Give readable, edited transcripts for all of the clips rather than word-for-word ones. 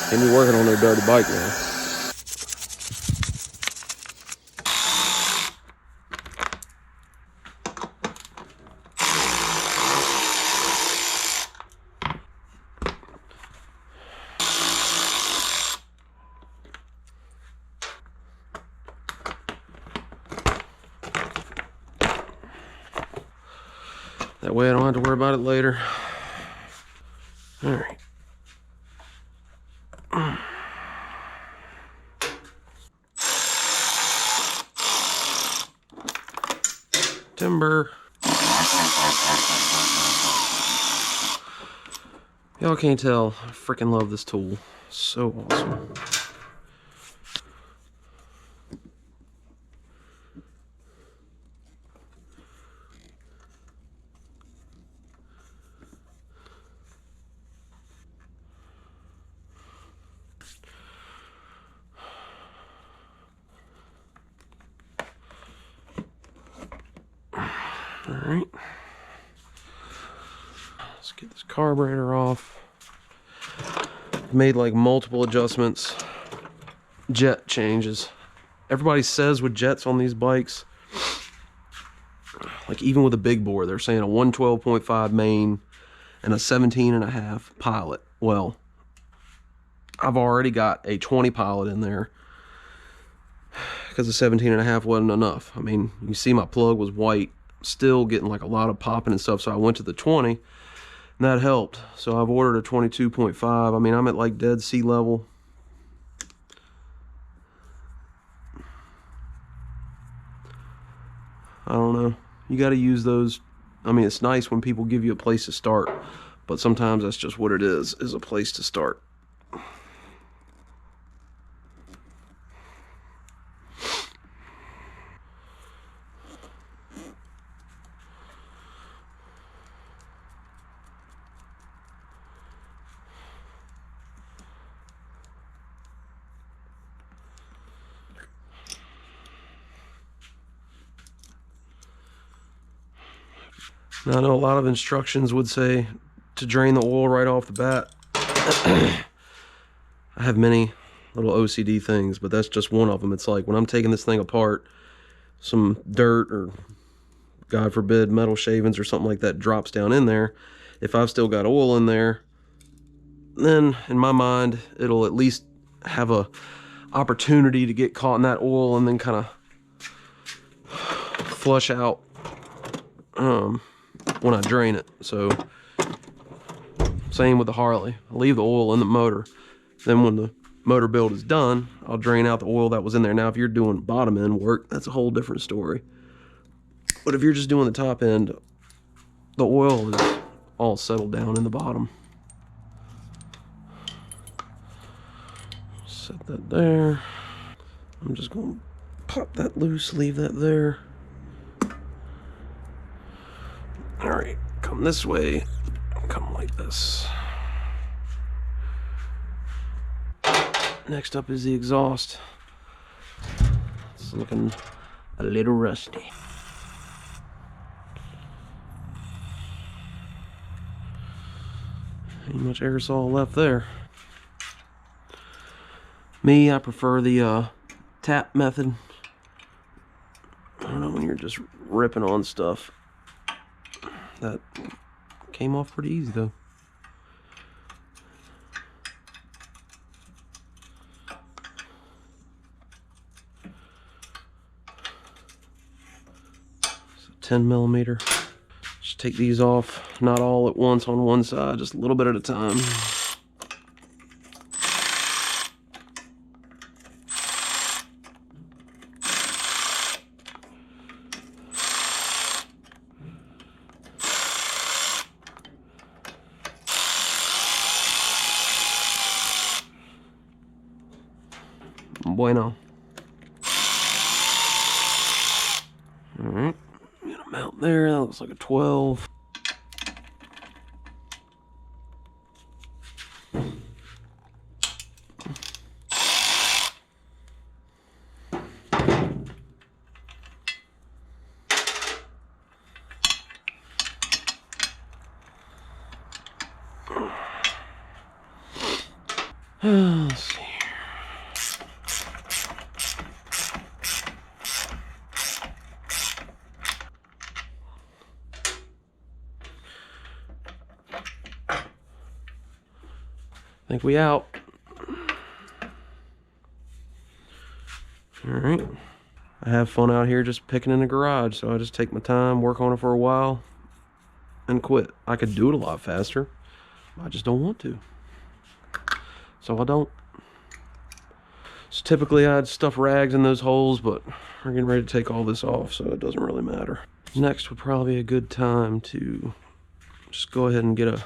Can be working on their dirty bike now. That way I don't have to worry about it later. All right. Timber. Y'all can't tell, I freaking love this tool. So awesome. All right. Let's get this carburetor off. Made like multiple adjustments, jet changes. Everybody says with jets on these bikes, like even with a big bore, they're saying a 112.5 main and a 17.5 pilot. Well, I've already got a 20 pilot in there because the 17.5 wasn't enough. I mean, you see my plug was white, still getting like a lot of popping and stuff, so I went to the 20. And that helped. So I've ordered a 22.5. I mean, I'm at like dead sea level. I don't know. You got to use those. I mean, it's nice when people give you a place to start, but sometimes that's just what it is a place to start. Now, I know a lot of instructions would say to drain the oil right off the bat. I have many little OCD things, but that's just one of them. It's like when I'm taking this thing apart, some dirt or, God forbid, metal shavings or something like that drops down in there. If I've still got oil in there, then in my mind, it'll at least have a opportunity to get caught in that oil and then kind of flush out when I drain it. So same with the Harley. I leave the oil in the motor. Then when the motor build is done, I'll drain out the oil that was in there. Now, if you're doing bottom end work, that's a whole different story. But if you're just doing the top end, the oil is all settled down in the bottom. Set that there. I'm just going to pop that loose, leave that there. All right, come this way, come like this. Next up is the exhaust. It's looking a little rusty. Ain't much aerosol left there. Me, I prefer the tap method. I don't know, when you're just ripping on stuff. That came off pretty easy though. So 10 millimeter. Just take these off, not all at once on one side, just a little bit at a time. Bueno. Alright, I'm gonna mount there. That looks like a 12. Let's see. I think we out. All right. I have fun out here just picking in the garage, so I just take my time, work on it for a while, and quit. I could do it a lot faster. I just don't want to. So I don't. So typically I'd stuff rags in those holes, but we're getting ready to take all this off, so it doesn't really matter. Next would probably be a good time to just go ahead and get a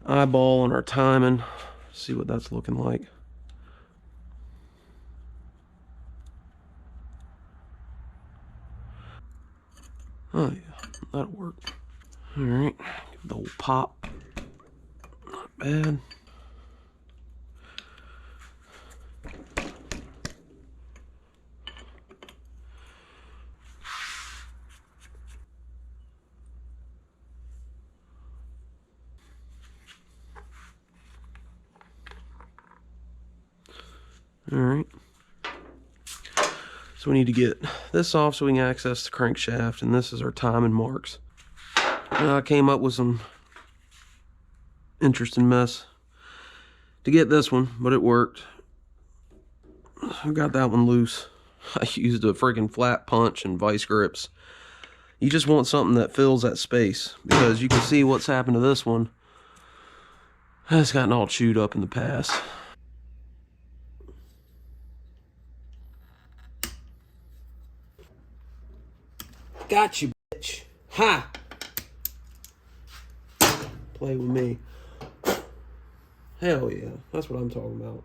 eyeball on our timing, see what that's looking like. Oh yeah, that'll work. All right, give it the old pop. Not bad. All right. So we need to get this off so we can access the crankshaft, and this is our timing marks. I came up with some interesting mess to get this one, but it worked. I got that one loose. I used a freaking flat punch and vice grips. You just want something that fills that space, because you can see what's happened to this one. It's gotten all chewed up in the past. Got you, bitch. Ha! Play with me. Hell yeah, that's what I'm talking about.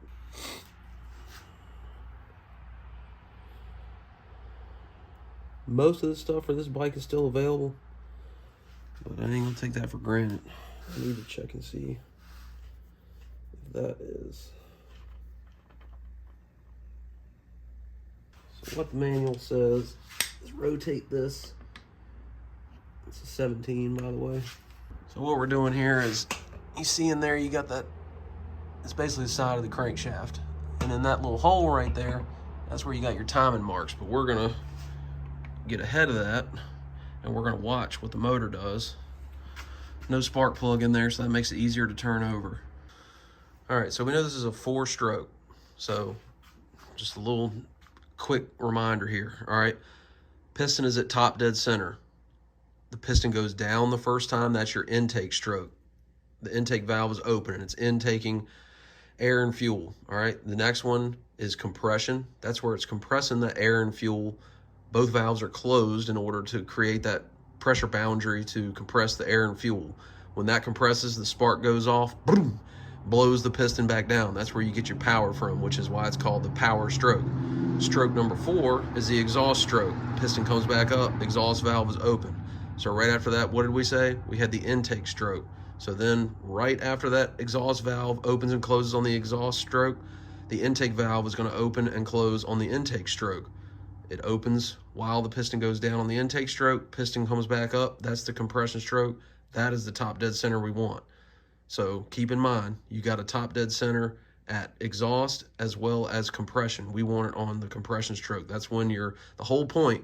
Most of the stuff for this bike is still available, but I ain't gonna take that for granted. I need to check and see if that is. So what the manual says is rotate this. It's a 17, by the way. So what we're doing here is, you see in there, you got that, it's basically the side of the crankshaft. And in that little hole right there, that's where you got your timing marks. But we're gonna get ahead of that, and we're gonna watch what the motor does. No spark plug in there, so that makes it easier to turn over. All right, so we know this is a 4-stroke. So just a little quick reminder here, all right? Piston is at top dead center. The piston goes down the first time, that's your intake stroke. The intake valve is open and it's intaking air and fuel, all right? The next one is compression. That's where it's compressing the air and fuel. Both valves are closed in order to create that pressure boundary to compress the air and fuel. When that compresses, the spark goes off, boom, blows the piston back down. That's where you get your power from, which is why it's called the power stroke. Stroke number 4 is the exhaust stroke. Piston comes back up, exhaust valve is open. So right after that, what did we say? We had the intake stroke. So then right after that exhaust valve opens and closes on the exhaust stroke, the intake valve is going to open and close on the intake stroke. It opens while the piston goes down on the intake stroke, piston comes back up, that's the compression stroke. That is the top dead center we want. So keep in mind, you got a top dead center at exhaust as well as compression. We want it on the compression stroke. That's when the whole point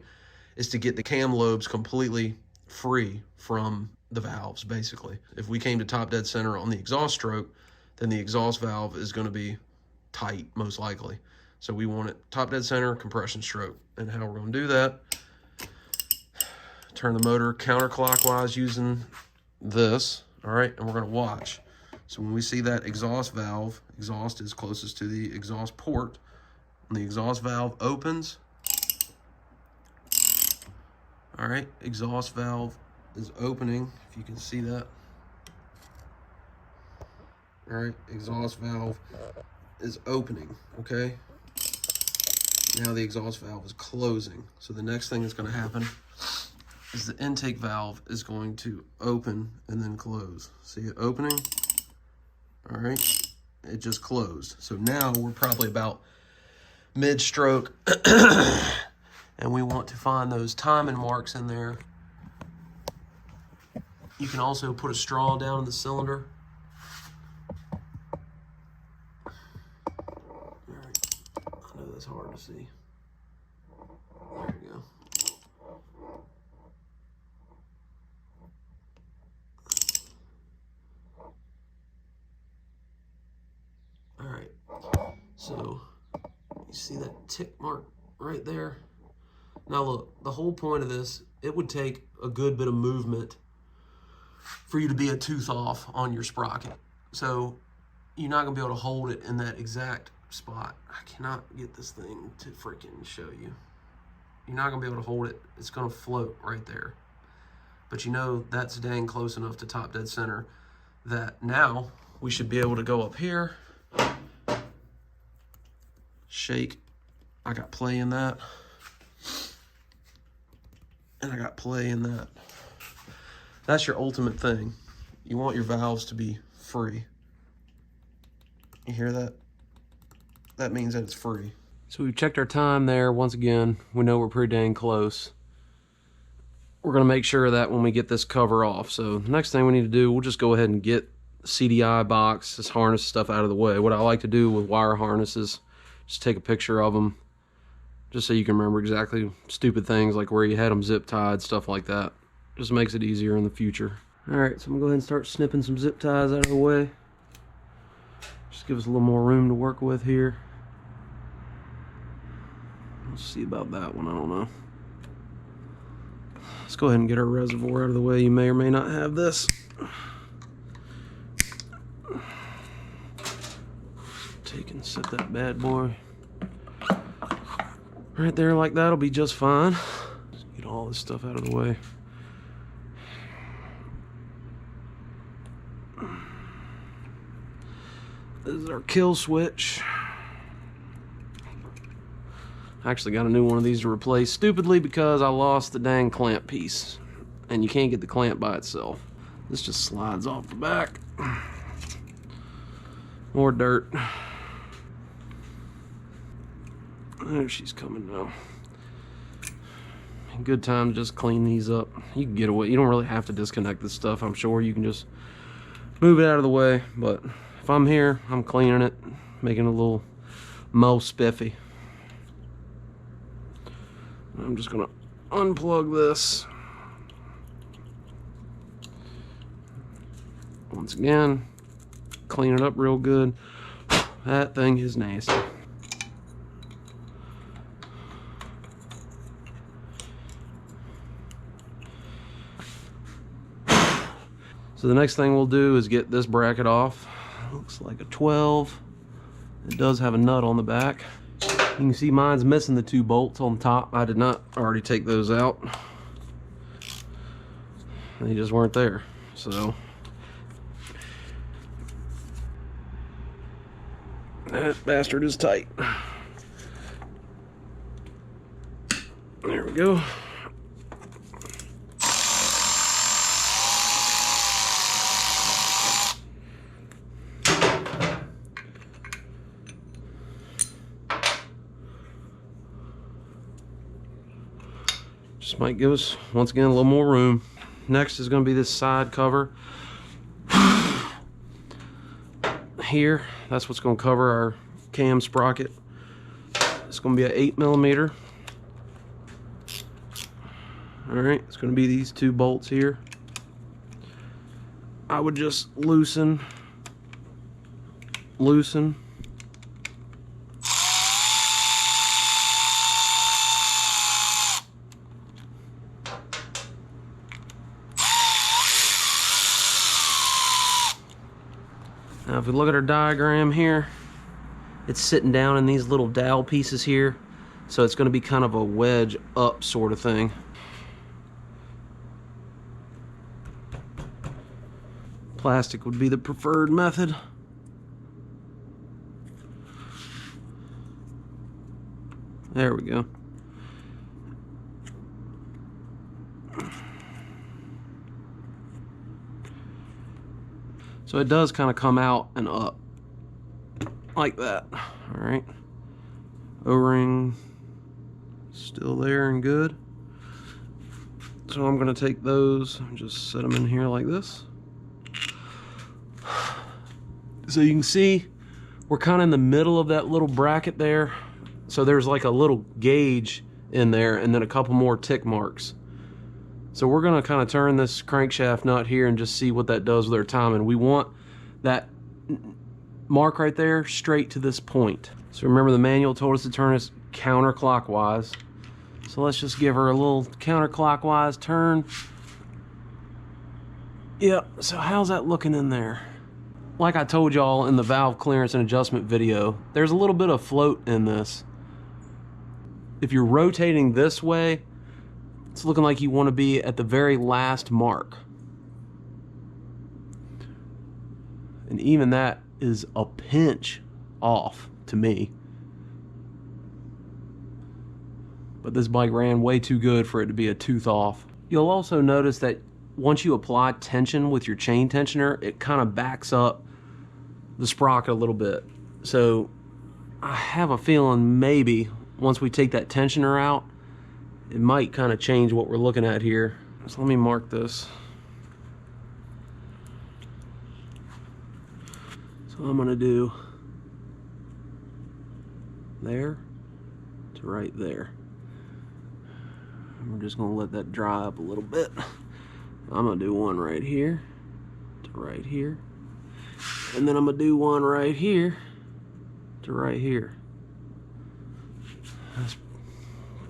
is to get the cam lobes completely free from the valves, basically. If we came to top dead center on the exhaust stroke, then the exhaust valve is going to be tight, most likely. So we want it top dead center, compression stroke. And how we're going to do that, turn the motor counterclockwise using this, all right, and we're going to watch. So when we see that exhaust valve, exhaust is closest to the exhaust port, when the exhaust valve opens, all right, exhaust valve is opening, if you can see that. All right, exhaust valve is opening, okay? Now the exhaust valve is closing. So the next thing that's going to happen is the intake valve is going to open and then close. See it opening? All right, it just closed. So now we're probably about mid-stroke, and we want to find those timing marks in there. You can also put a straw down in the cylinder. to see. There we go. All right, so you see that tick mark right there? Now look, the whole point of this, it would take a good bit of movement for you to be a tooth off on your sprocket. So you're not gonna be able to hold it in that exact spot. I cannot get this thing to freaking show you. You're not gonna be able to hold it. It's gonna float right there. But you know that's dang close enough to top dead center that now we should be able to go up here, shake. I got play in that. And I got play in that. That's your ultimate thing. You want your valves to be free. You hear that? That means that it's free. So we've checked our time there. Once again, we know we're pretty dang close. We're gonna make sure of that when we get this cover off. So the next thing we need to do, we'll just go ahead and get the CDI box, this harness stuff out of the way. What I like to do with wire harnesses, just take a picture of them, just so you can remember exactly stupid things like where you had them zip tied, stuff like that. Just makes it easier in the future. All right, so I'm gonna go ahead and start snipping some zip ties out of the way. Just give us a little more room to work with here. Let's see about that one, I don't know. Let's go ahead and get our reservoir out of the way. You may or may not have this. Take and set that bad boy right there like that'll be just fine. Just get all this stuff out of the way. This is our kill switch. I actually got a new one of these to replace, stupidly, because I lost the dang clamp piece. And you can't get the clamp by itself. This just slides off the back. More dirt. There she's coming now. Good time to just clean these up. You can get away. You don't really have to disconnect this stuff, I'm sure. You can just move it out of the way. But if I'm here, I'm cleaning it, making it a little more spiffy. I'm just gonna unplug this. Once again, clean it up real good. That thing is nasty. So the next thing we'll do is get this bracket off. Looks like a 12. It does have a nut on the back. You can see mine's missing the 2 bolts on top. I did not already take those out. They just weren't there. So that bastard is tight. There we go. Just might give us, once again, a little more room. Next is going to be this side cover. Here, that's what's going to cover our cam sprocket. It's going to be an 8mm. Alright, it's going to be these 2 bolts here. I would just loosen. Now if we look at our diagram here, it's sitting down in these little dowel pieces here, so it's going to be kind of a wedge up sort of thing. Plastic would be the preferred method. There we go. So it does kind of come out and up like that. All right. O-ring still there and good. So I'm going to take those and just set them in here like this. So you can see we're kind of in the middle of that little bracket there. So there's like a little gauge in there and then a couple more tick marks. So we're gonna kind of turn this crankshaft nut here and just see what that does with our timing. We want that mark right there straight to this point. So remember, the manual told us to turn this counterclockwise. So let's just give her a little counterclockwise turn. Yep, so how's that looking in there? Like I told y'all in the valve clearance and adjustment video, there's a little bit of float in this. If you're rotating this way, it's looking like you want to be at the very last mark. And even that is a pinch off to me. But this bike ran way too good for it to be a tooth off. You'll also notice that once you apply tension with your chain tensioner, it kind of backs up the sprocket a little bit. So I have a feeling maybe once we take that tensioner out, it might kind of change what we're looking at here. So let me mark this. So I'm gonna do there to right there. And we're just gonna let that dry up a little bit. I'm gonna do one right here to right here. And then I'm gonna do one right here to right here. That's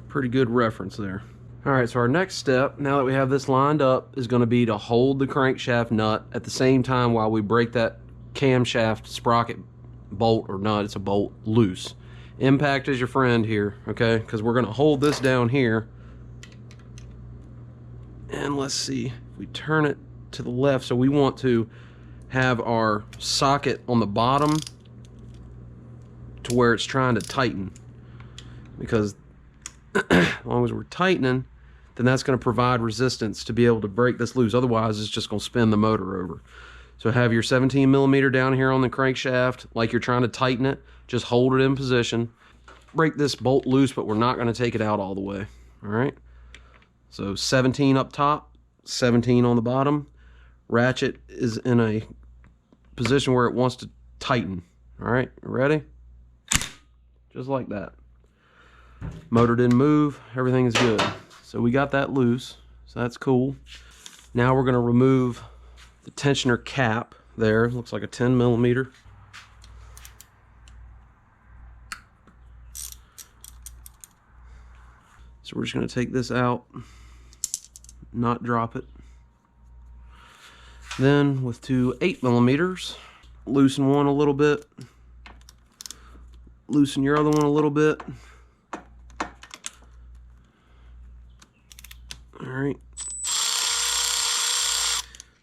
pretty good reference there. All right, so our next step, now that we have this lined up, is gonna be to hold the crankshaft nut at the same time while we break that camshaft sprocket bolt or nut, it's a bolt, loose. Impact is your friend here, okay? Because we're gonna hold this down here. And let's see, if we turn it to the left, so we want to have our socket on the bottom to where it's trying to tighten. Because as long as we're tightening, then that's going to provide resistance to be able to break this loose. Otherwise, it's just going to spin the motor over. So have your 17 millimeter down here on the crankshaft, like you're trying to tighten it. Just hold it in position. Break this bolt loose, but we're not going to take it out all the way. All right. So 17 up top, 17 on the bottom. Ratchet is in a position where it wants to tighten. All right, ready? Just like that. Motor didn't move, everything is good. So we got that loose, so that's cool. Now we're gonna remove the tensioner cap there. Looks like a 10 millimeter. So we're just gonna take this out, not drop it. Then with two 8 millimeters, loosen one a little bit, loosen your other one a little bit. All right.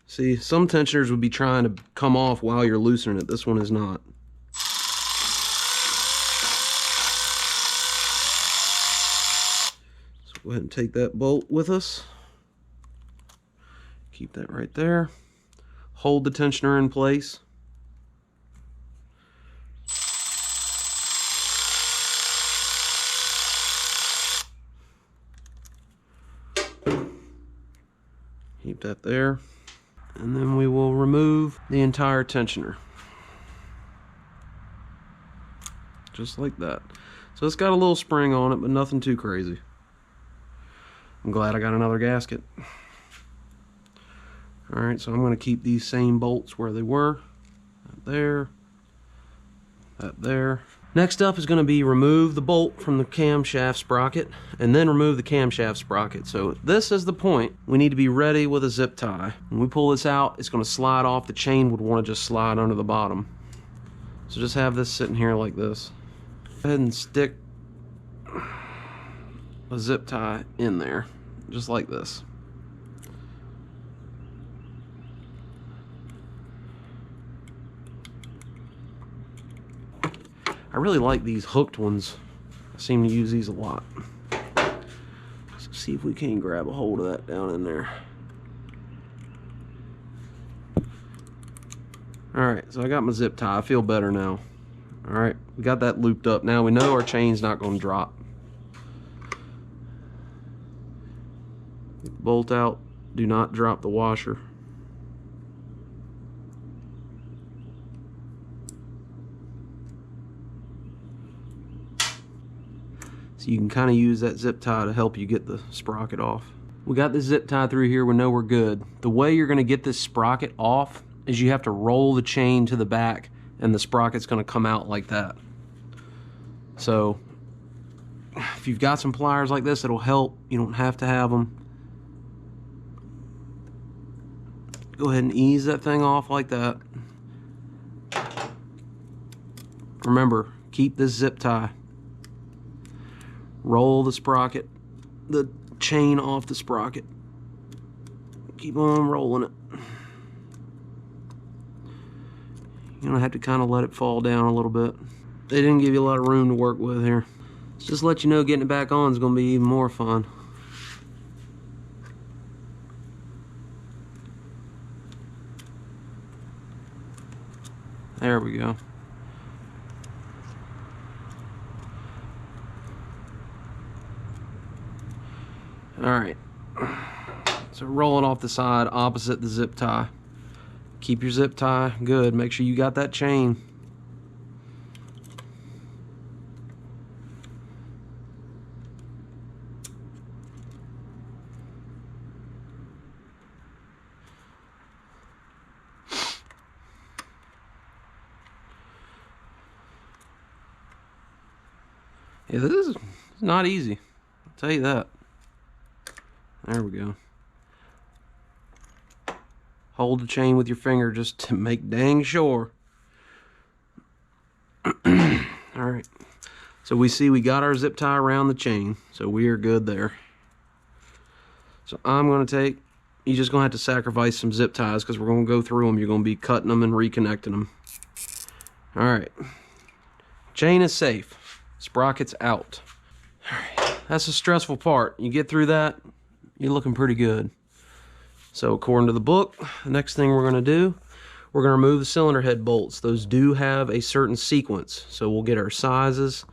See, some tensioners would be trying to come off while you're loosening it. This one is not. So go ahead and take that bolt with us. Keep that right there. Hold the tensioner in place. Keep that there. And then we will remove the entire tensioner. Just like that. So it's got a little spring on it, but nothing too crazy. I'm glad I got another gasket. Alright, so I'm going to keep these same bolts where they were. That there. That there. Next up is going to be remove the bolt from the camshaft sprocket and then remove the camshaft sprocket. So this is the point. We need to be ready with a zip tie. When we pull this out, it's going to slide off. The chain would want to just slide under the bottom. So just have this sitting here like this. Go ahead and stick a zip tie in there, just like this. I really like these hooked ones. I seem to use these a lot. Let's see if we can grab a hold of that down in there. Alright, so I got my zip tie. I feel better now. Alright, we got that looped up. Now we know our chain's not going to drop. Bolt out. Do not drop the washer. So you can kind of use that zip tie to help you get the sprocket off. We got this zip tie through here, we know we're good. The way you're gonna get this sprocket off is you have to roll the chain to the back and the sprocket's gonna come out like that. So if you've got some pliers like this, it'll help. You don't have to have them. Go ahead and ease that thing off like that. Remember, keep this zip tie. Roll the sprocket, the chain off the sprocket. Keep on rolling it. You're gonna have to kind of let it fall down a little bit. They didn't give you a lot of room to work with here. Just let you know getting it back on is gonna be even more fun. There we go. Alright, so roll it off the side opposite the zip tie. Keep your zip tie good. Make sure you got that chain. Yeah, this is not easy, I'll tell you that. There we go. Hold the chain with your finger just to make dang sure. Alright, so we see we got our zip tie around the chain, so we are good there. So I'm going to take, you're just going to have to sacrifice some zip ties because we're going to go through them. You're going to be cutting them and reconnecting them. Alright, chain is safe, sprocket's out. Alright, that's the stressful part. You get through that, you're looking pretty good. So according to the book, the next thing we're going to do, we're going to remove the cylinder head bolts. Those do have a certain sequence. So we'll get our sizes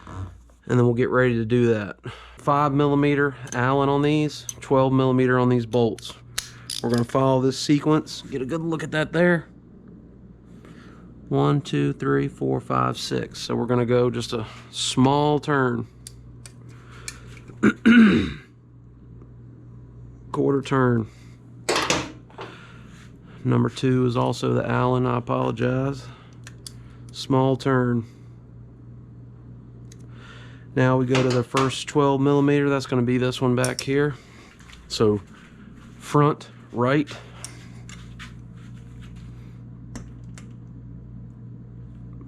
and then we'll get ready to do that. 5mm Allen on these, 12mm on these bolts. We're going to follow this sequence. Get a good look at that there. 1, 2, 3, 4, 5, 6. So we're going to go just a small turn. Quarter turn. Number 2 is also the Allen, I apologize. Small turn. Now we go to the first 12mm, that's going to be this one back here. So front right.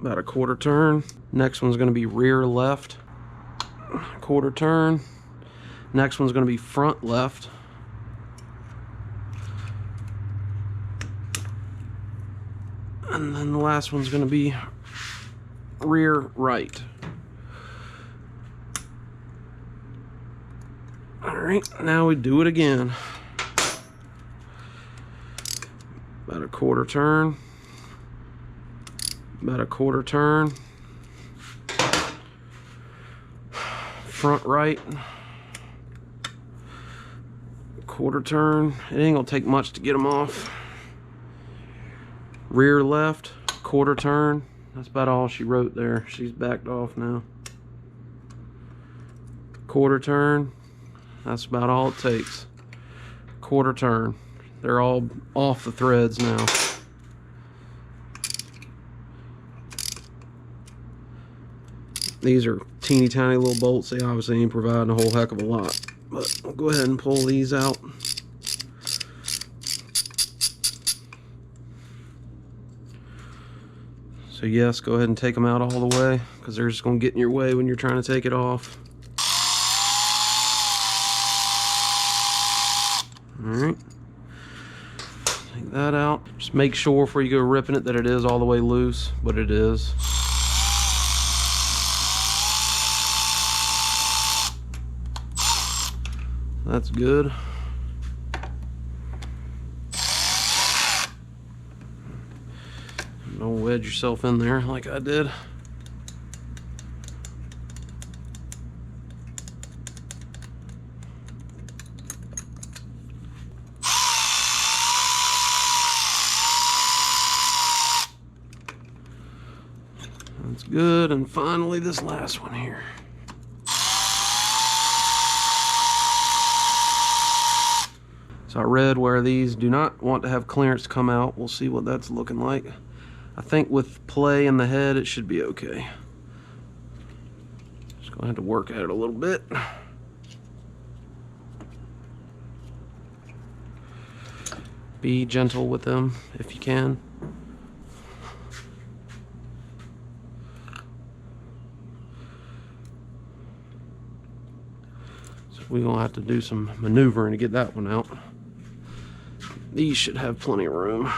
About a quarter turn. Next one's going to be rear left. Quarter turn. Next one's going to be front left. And then the last one's going to be rear right. Alright, now we do it again. About a quarter turn. About a quarter turn. Front right. Quarter turn. It ain't gonna take much to get them off. Rear left, quarter turn. That's about all she wrote there. She's backed off now. Quarter turn. That's about all it takes. Quarter turn. They're all off the threads now. These are teeny tiny little bolts. They obviously ain't providing a whole heck of a lot. But we'll go ahead and pull these out. So yes, go ahead and take them out all the way because they're just going to get in your way when you're trying to take it off. Alright. Take that out. Just make sure before you go ripping it that it is all the way loose, but it is. That's good. Don't wedge yourself in there like I did. That's good. And finally this last one here. So I read where these do not want to have clearance come out. We'll see what that's looking like. I think with play in the head, it should be okay. Just gonna have to work at it a little bit. Be gentle with them if you can. So we're gonna have to do some maneuvering to get that one out. These should have plenty of room.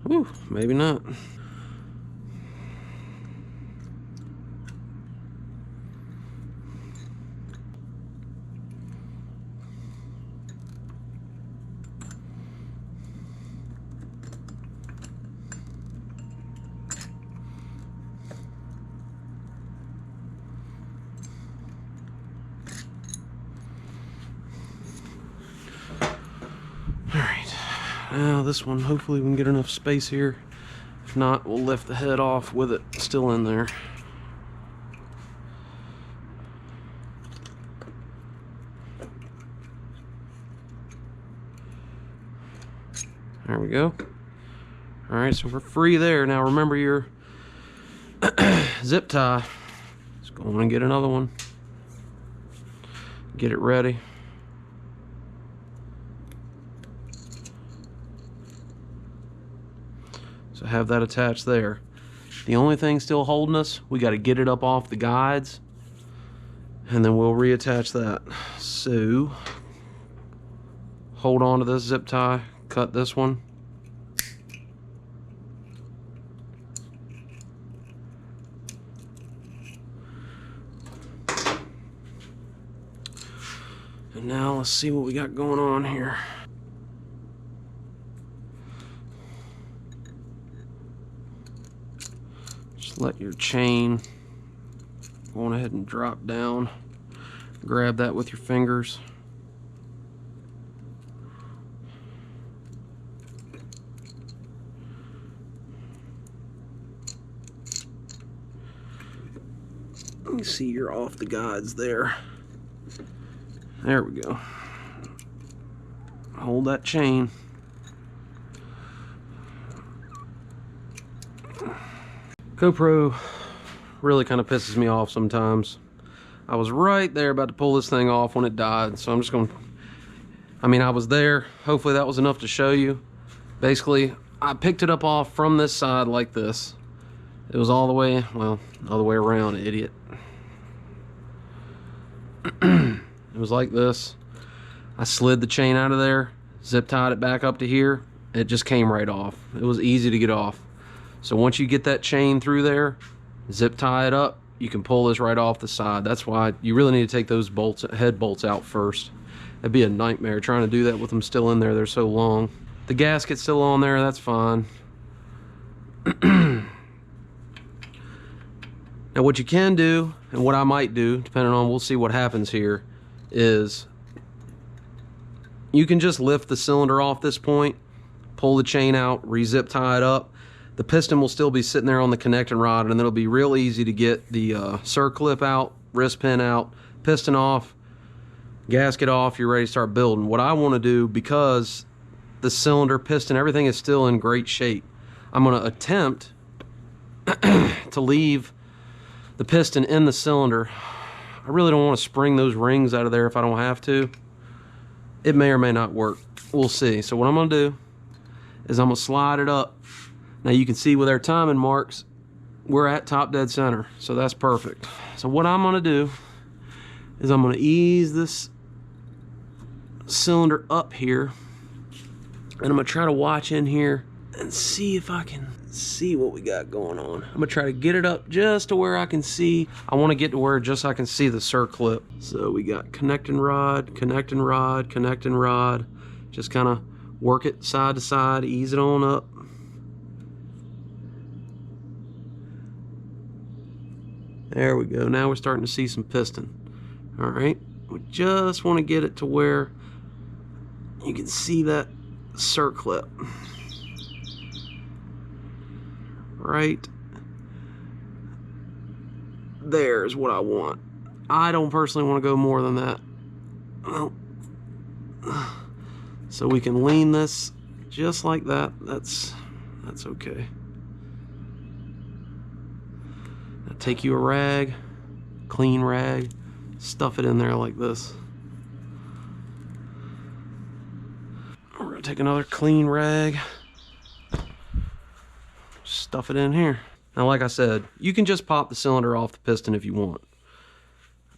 Whew, maybe not. Now this one, hopefully we can get enough space here. If not, we'll lift the head off with it still in there. There we go. All right, so we're free there. Now remember your zip tie. Let's go on and get another one. Get it ready. So have that attached there. The only thing still holding us, we got to get it up off the guides, and then we'll reattach that. So hold on to this zip tie, cut this one. And now let's see what we got going on here. Let your chain go on ahead and drop down. Grab that with your fingers. Let me see, you're off the guides there. There we go. Hold that chain. GoPro really kind of pisses me off sometimes. I was right there about to pull this thing off when it died, so I'm just going to, I was there. Hopefully that was enough to show you. Basically, I picked it up off from this side like this. It was all the way, well, all the way around, idiot. It was like this. I slid the chain out of there, zip tied it back up to here. It just came right off. It was easy to get off. So once you get that chain through there, zip tie it up, you can pull this right off the side. That's why you really need to take those bolts, head bolts out first. It'd be a nightmare trying to do that with them still in there. They're so long. The gasket's still on there, that's fine. Now what you can do, and what I might do, depending on, we'll see what happens here, is you can just lift the cylinder off this point, pull the chain out, re-zip tie it up. The piston will still be sitting there on the connecting rod, and it'll be real easy to get the circlip out, wrist pin out, piston off, gasket off, you're ready to start building. What I want to do, because the cylinder, piston, everything is still in great shape, I'm going to attempt to leave the piston in the cylinder. I really don't want to spring those rings out of there if I don't have to. It may or may not work. We'll see. So what I'm going to do is I'm going to slide it up. Now you can see with our timing marks, we're at top dead center, so that's perfect. So what I'm gonna do is I'm gonna ease this cylinder up here, and I'm gonna try to watch in here and see if I can see what we got going on. I'm gonna try to get it up just to where I can see. I wanna get to where just I can see the circlip. So we got connecting rod, connecting rod, connecting rod. Just kinda work it side to side, ease it on up. There we go. Now we're starting to see some piston. All right. We just want to get it to where you can see that circlip. Right there's what I want. I don't personally want to go more than that. Well, so we can lean this just like that. That's okay. Now take you a rag, clean rag, stuff it in there like this. We're gonna take another clean rag, stuff it in here. Now, like I said, you can just pop the cylinder off the piston if you want.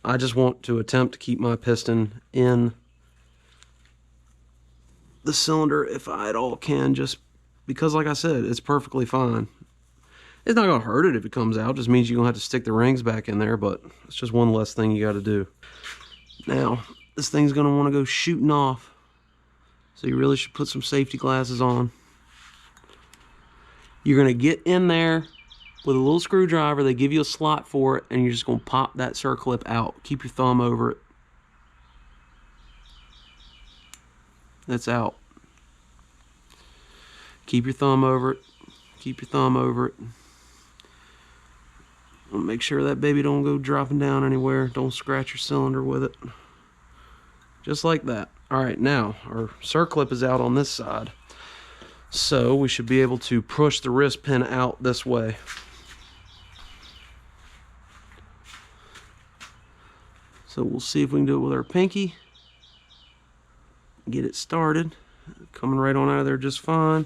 I just want to attempt to keep my piston in the cylinder if I at all can, just because, like I said, it's perfectly fine. It's not gonna hurt it if it comes out. It just means you're gonna have to stick the rings back in there, but it's just one less thing you gotta do. Now, this thing's gonna wanna go shooting off, so you really should put some safety glasses on. You're gonna get in there with a little screwdriver. They give you a slot for it, and you're just gonna pop that circlip out. Keep your thumb over it. That's out. Keep your thumb over it. Keep your thumb over it. Make sure that baby don't go dropping down anywhere. Don't scratch your cylinder with it. Just like that. All right, now our circlip is out on this side, so we should be able to push the wrist pin out this way. So we'll see if we can do it with our pinky. Get it started. Coming right on out of there just fine.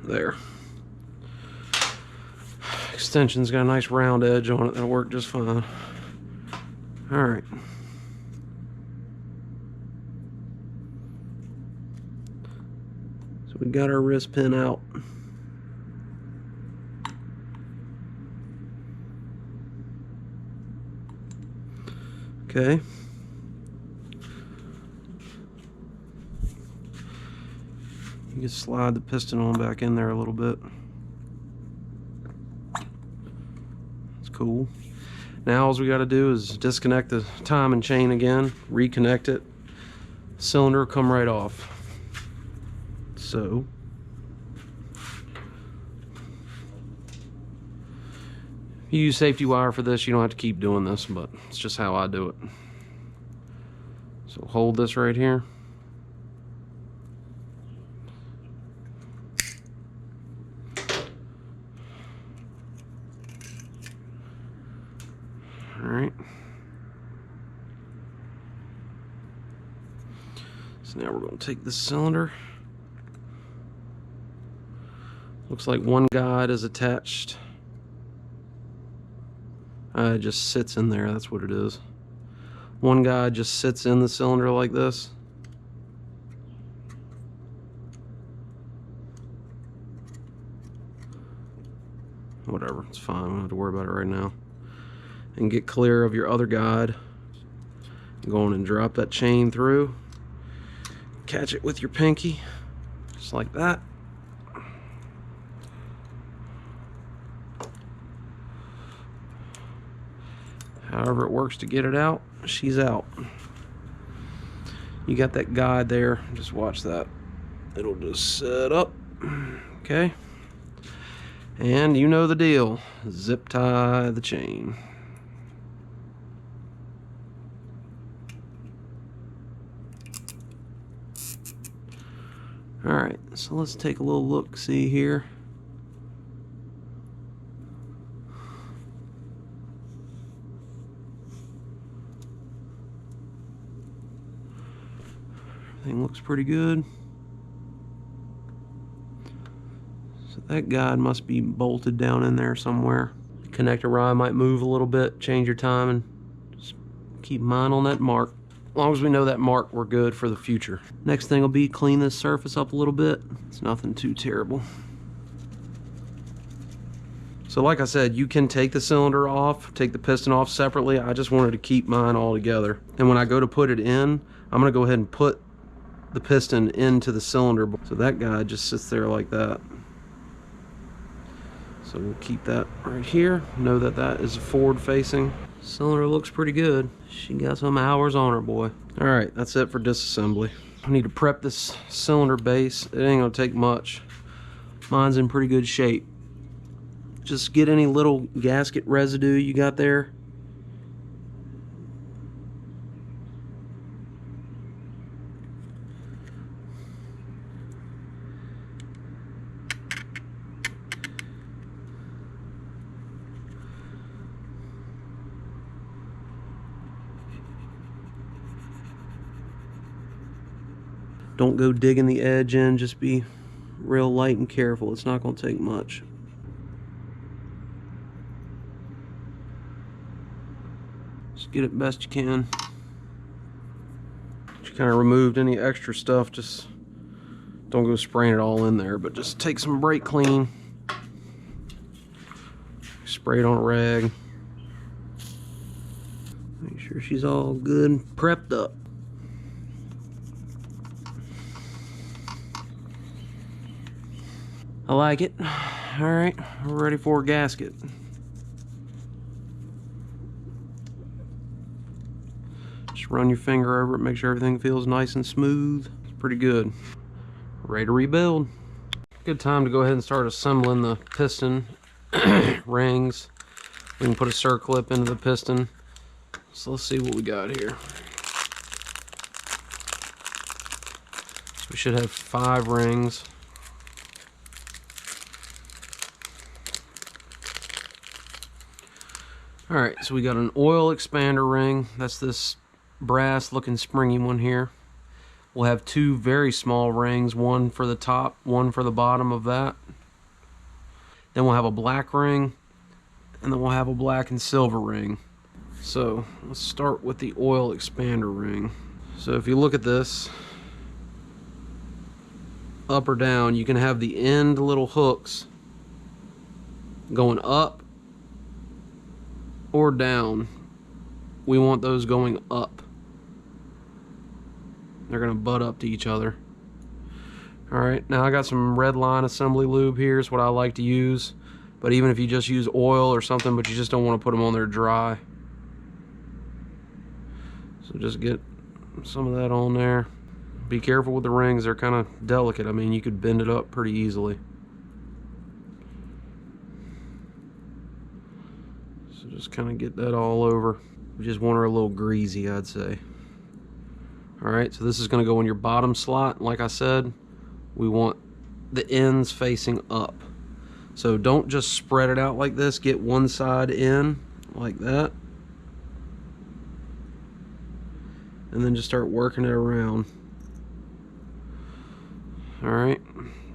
There. Extension's got a nice round edge on it. That'll work just fine. All right. So we got our wrist pin out. Okay. You can slide the piston on back in there a little bit. That's cool. Now all we got to do is disconnect the timing chain again, reconnect it. Cylinder will come right off. So if you use safety wire for this, you don't have to keep doing this, but it's just how I do it. So hold this right here. All right. So now we're going to take this cylinder. Looks like one guide is attached. It just sits in there, that's what it is. One guide just sits in the cylinder like this. Whatever, it's fine, we don't have to worry about it right now. And get clear of your other guide. Go on and drop that chain through. Catch it with your pinky, just like that. However it works to get it out, she's out. You got that guide there, just watch that. It'll just set up, okay? And you know the deal, zip tie the chain. All right, so let's take a little look, see here. Everything looks pretty good. So that guide must be bolted down in there somewhere. The connector rod might move a little bit, change your timing. Just keep mine on that mark. As long as we know that mark, we're good for the future. Next thing will be clean this surface up a little bit. It's nothing too terrible. So like I said, you can take the cylinder off, take the piston off separately. I just wanted to keep mine all together. And when I go to put it in, I'm gonna go ahead and put the piston into the cylinder. So that guy just sits there like that. So we'll keep that right here. Know that that is forward facing. Cylinder looks pretty good. She got some hours on her, boy. All right, that's it for disassembly. I need to prep this cylinder base. It ain't gonna take much. Mine's in pretty good shape. Just get any little gasket residue you got there. Don't go digging the edge in, just be real light and careful. It's not going to take much. Just get it best you can. If you kind of removed any extra stuff, just don't go spraying it all in there, but just take some brake clean, spray it on a rag. Make sure she's all good and prepped up. I like it. All right, we're ready for a gasket. Just run your finger over it, make sure everything feels nice and smooth. It's pretty good. Ready to rebuild. Good time to go ahead and start assembling the piston rings. We can put a circlip into the piston. So let's see what we got here. We should have 5 rings. Alright, so we got an oil expander ring. That's this brass looking springy one here. We'll have 2 very small rings, one for the top, one for the bottom of that. Then we'll have a black ring, and then we'll have a black and silver ring. So let's start with the oil expander ring. So if you look at this, up or down, you can have the end little hooks going up or down. We want those going up. They're gonna butt up to each other. Alright, now I got some red line assembly lube here. Is what I like to use. But even if you just use oil or something, but you just don't want to put them on there dry. So just get some of that on there. Be careful with the rings, they're kind of delicate. I mean, you could bend it up pretty easily. So just kind of get that all over. We just want her a little greasy, I'd say. Alright, so this is going to go in your bottom slot. Like I said, we want the ends facing up. So don't just spread it out like this. Get one side in, like that. And then just start working it around. Alright,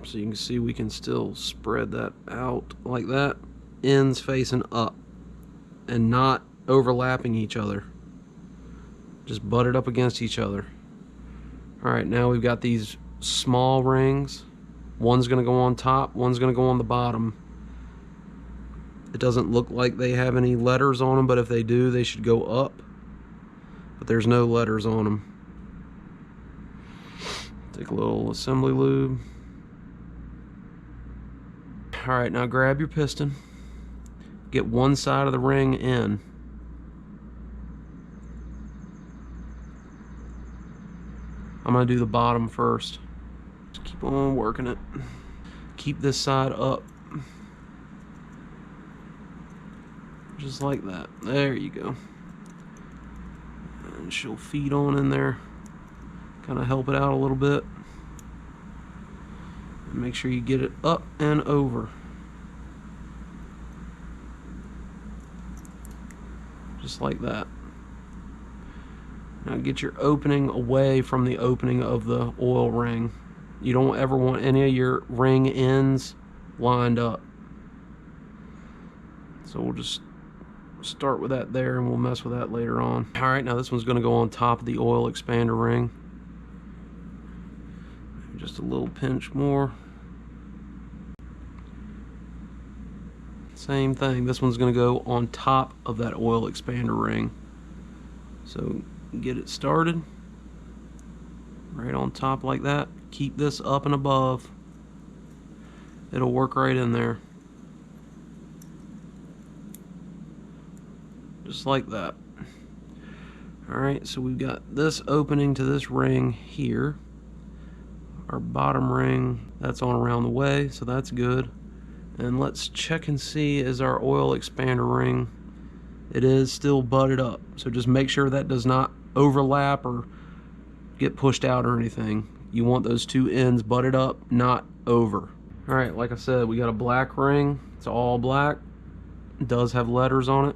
so you can see we can still spread that out like that. Ends facing up and not overlapping each other. Just butt it up against each other. Alright, now we've got these small rings. One's going to go on top, one's going to go on the bottom. It doesn't look like they have any letters on them, but if they do, they should go up. But there's no letters on them. Take a little assembly lube. Alright, now grab your piston. Get one side of the ring in. I'm going to do the bottom first. Just keep on working it. Keep this side up. Just like that. There you go. And she'll feed on in there. Kind of help it out a little bit. And make sure you get it up and over. Just like that. Now get your opening away from the opening of the oil ring. You don't ever want any of your ring ends lined up. So we'll just start with that there and we'll mess with that later on. Alright, now this one's going to go on top of the oil expander ring. Just a little pinch more. Same thing, this one's going to go on top of that oil expander ring. So get it started right on top like that. Keep this up and above. It'll work right in there. just like that. Alright, so we've got this opening to this ring here. Our bottom ring, that's on around the way, so that's good. And let's check and see, is our oil expander ring, it is still butted up. So just make sure that does not overlap or get pushed out or anything. You want those two ends butted up, not over. Alright, like I said, we got a black ring. It's all black. It does have letters on it.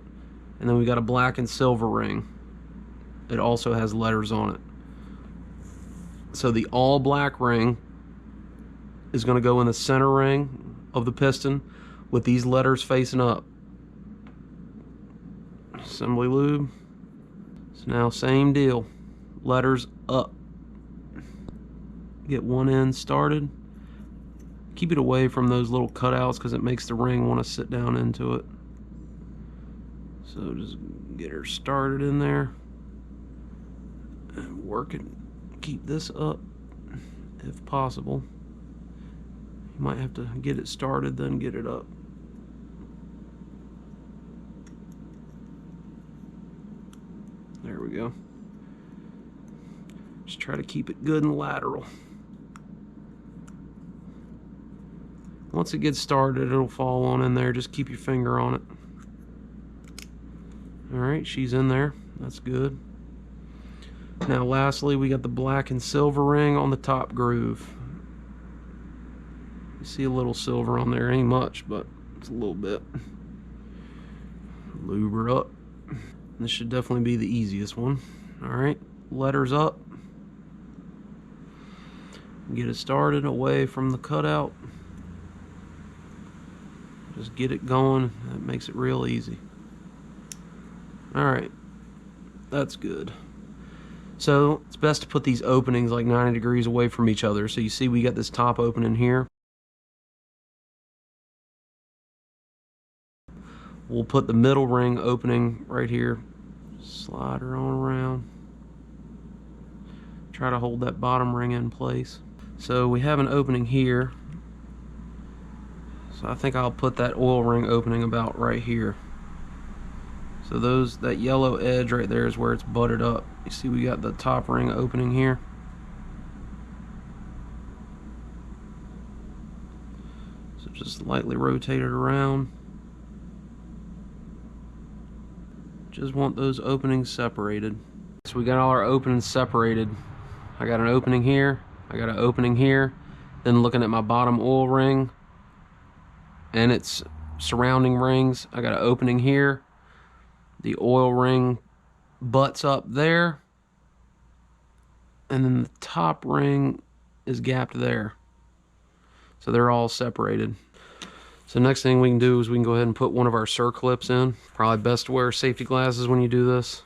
And then we got a black and silver ring. It also has letters on it. So the all black ring is going to go in the center ring of the piston with these letters facing up. Assembly lube. So now same deal. Letters up. Get one end started. Keep it away from those little cutouts because it makes the ring want to sit down into it. So just get her started in there and work it. Keep this up if possible. You might have to get it started, then get it up. There we go. Just try to keep it good and lateral. Once it gets started, it'll fall on in there. Just keep your finger on it. Alright, she's in there. That's good. Now lastly, we got the black and silver ring on the top groove. You see a little silver on there. Ain't much, but it's a little bit. Lube her up. This should definitely be the easiest one. Alright, letters up. Get it started away from the cutout. Just get it going. That makes it real easy. Alright, that's good. So it's best to put these openings like 90 degrees away from each other. So you see we got this top opening here. We'll put the middle ring opening right here. Slide her on around. Try to hold that bottom ring in place. So we have an opening here. So I think I'll put that oil ring opening about right here. So that yellow edge right there is where it's butted up. You see we got the top ring opening here. So just lightly rotate it around. Just want those openings separated. So we got all our openings separated. I got an opening here, I got an opening here. Then looking at my bottom oil ring and its surrounding rings, I got an opening here. The oil ring butts up there, and then the top ring is gapped there. So they're all separated. So next thing we can do is we can go ahead and put one of our circlips in. Probably best to wear safety glasses when you do this.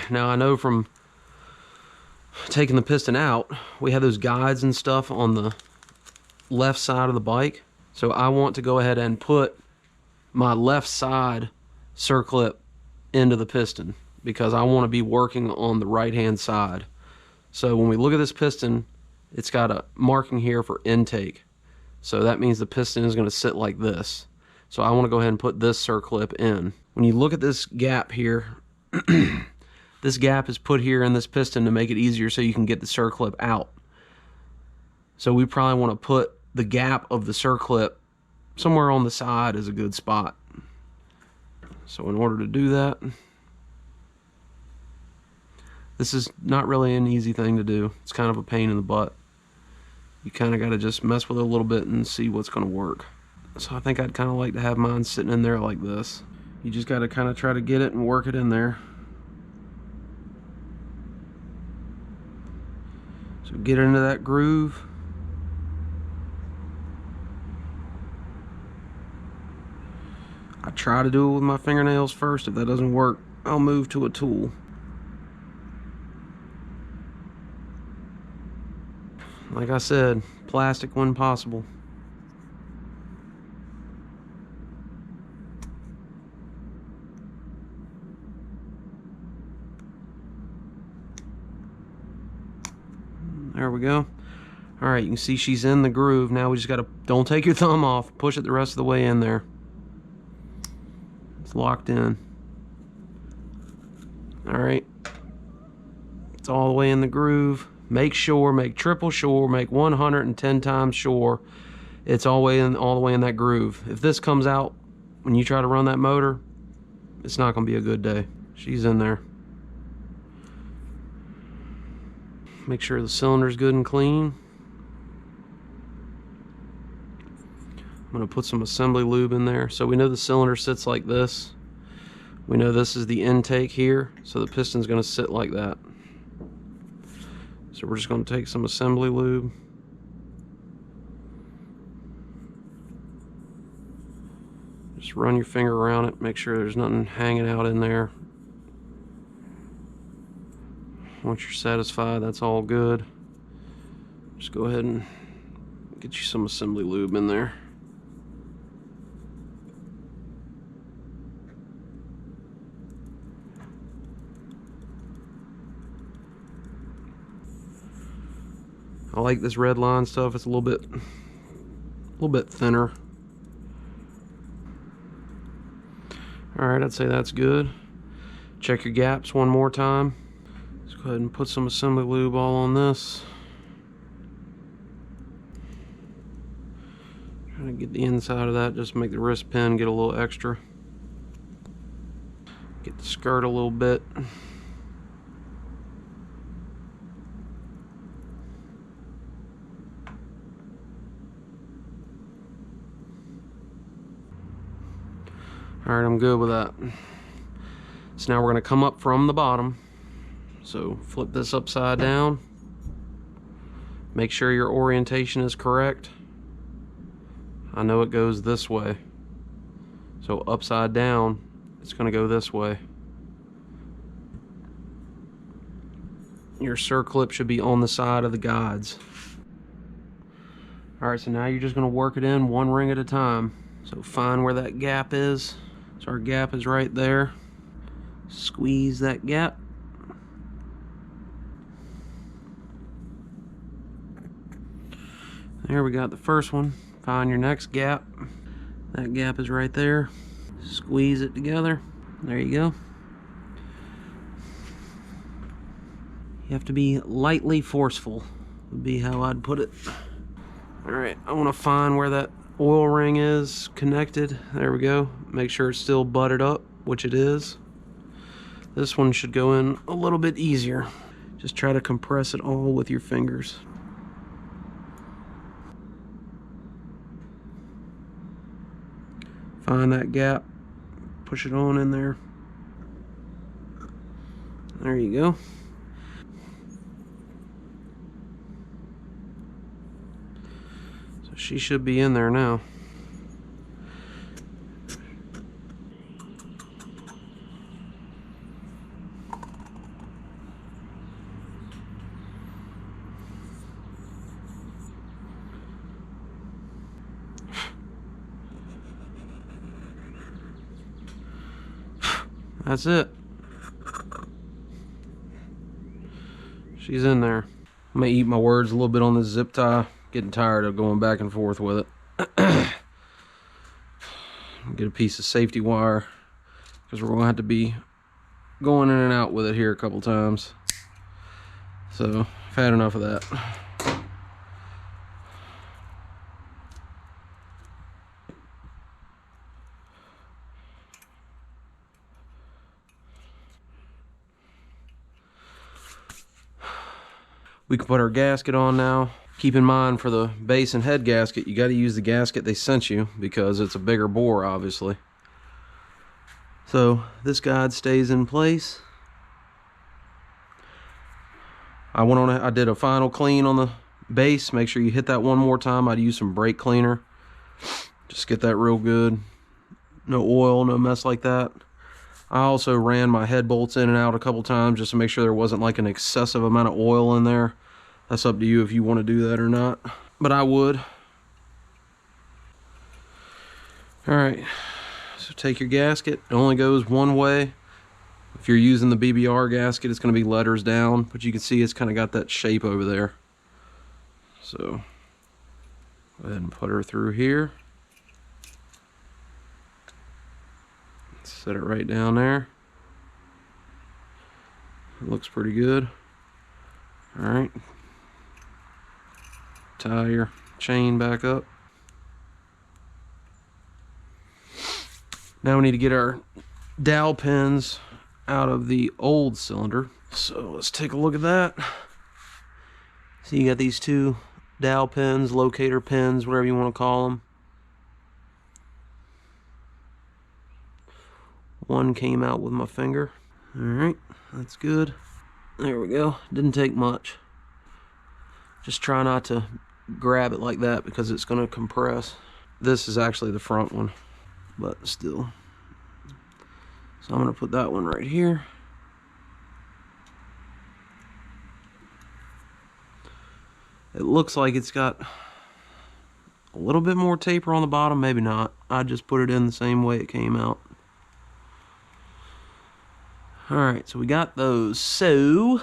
Now I know from taking the piston out, we have those guides and stuff on the left side of the bike. So I want to go ahead and put my left side circlip into the piston because I want to be working on the right hand side. So when we look at this piston, it's got a marking here for intake. So that means the piston is going to sit like this. So I want to go ahead and put this circlip in. When you look at this gap here, this gap is put here in this piston to make it easier so you can get the circlip out. So we probably want to put the gap of the circlip somewhere on the side is a good spot. So in order to do that, this is not really an easy thing to do. It's kind of a pain in the butt. You kind of got to just mess with it a little bit and see what's going to work. So I think I'd kind of like to have mine sitting in there like this. You just got to kind of try to get it and work it in there. So get into that groove. I try to do it with my fingernails first. If that doesn't work, I'll move to a tool. Like I said, plastic when possible. There we go. Alright, you can see she's in the groove. Now we just gotta, don't take your thumb off, push it the rest of the way in there. It's locked in. All right, it's all the way in the groove. Make sure, make triple sure, make 110 times sure it's all the way in that groove. If this comes out when you try to run that motor, it's not going to be a good day. She's in there. Make sure the cylinder's good and clean. I'm going to put some assembly lube in there. So we know the cylinder sits like this. We know this is the intake here, so the piston's going to sit like that. So we're just going to take some assembly lube. Just run your finger around it, make sure there's nothing hanging out in there. Once you're satisfied, that's all good. Just go ahead and get you some assembly lube in there. I like this red line stuff. It's a little bit thinner. All right, I'd say that's good. Check your gaps one more time. Let's go ahead and put some assembly lube all on this. Trying to get the inside of that, just make the wrist pin get a little extra. Get the skirt a little bit. Alright, I'm good with that. So now we're going to come up from the bottom. So flip this upside down. Make sure your orientation is correct. I know it goes this way. So upside down, it's going to go this way. Your circlip should be on the side of the guides. Alright, so now you're just going to work it in one ring at a time. So find where that gap is. So our gap is right there. Squeeze that gap. There, we got the first one. Find your next gap. That gap is right there. Squeeze it together. There you go. You have to be lightly forceful, would be how I'd put it. Alright, I want to find where that oil ring is connected. There we go. Make sure it's still butted up, which it is. This one should go in a little bit easier. Just try to compress it all with your fingers. Find that gap, push it on in there. There you go. So she should be in there now. That's it. She's in there. I'm gonna eat my words a little bit on this zip tie. Getting tired of going back and forth with it. Get a piece of safety wire because we're gonna have to be going in and out with it here a couple times. So I've had enough of that. We can put our gasket on now. Keep in mind, for the base and head gasket, you got to use the gasket they sent you because it's a bigger bore, obviously. So this guide stays in place. I did a final clean on the base. Make sure you hit that one more time. I'd use some brake cleaner. Just get that real good. No oil, no mess like that. I also ran my head bolts in and out a couple times just to make sure there wasn't like an excessive amount of oil in there. That's up to you if you want to do that or not, but I would. All right, so take your gasket. It only goes one way. If you're using the BBR gasket, it's going to be letters down, but you can see it's kind of got that shape over there. So go ahead and put her through here. Set it right down there. It looks pretty good. Alright. Tie your chain back up. Now we need to get our dowel pins out of the old cylinder. So let's take a look at that. So you got these two dowel pins, locator pins, whatever you want to call them. One came out with my finger. Alright, that's good. There we go. Didn't take much. Just try not to grab it like that because it's going to compress. This is actually the front one, but still. So I'm going to put that one right here. It looks like it's got a little bit more taper on the bottom, maybe not. I just put it in the same way it came out. Alright, so we got those. So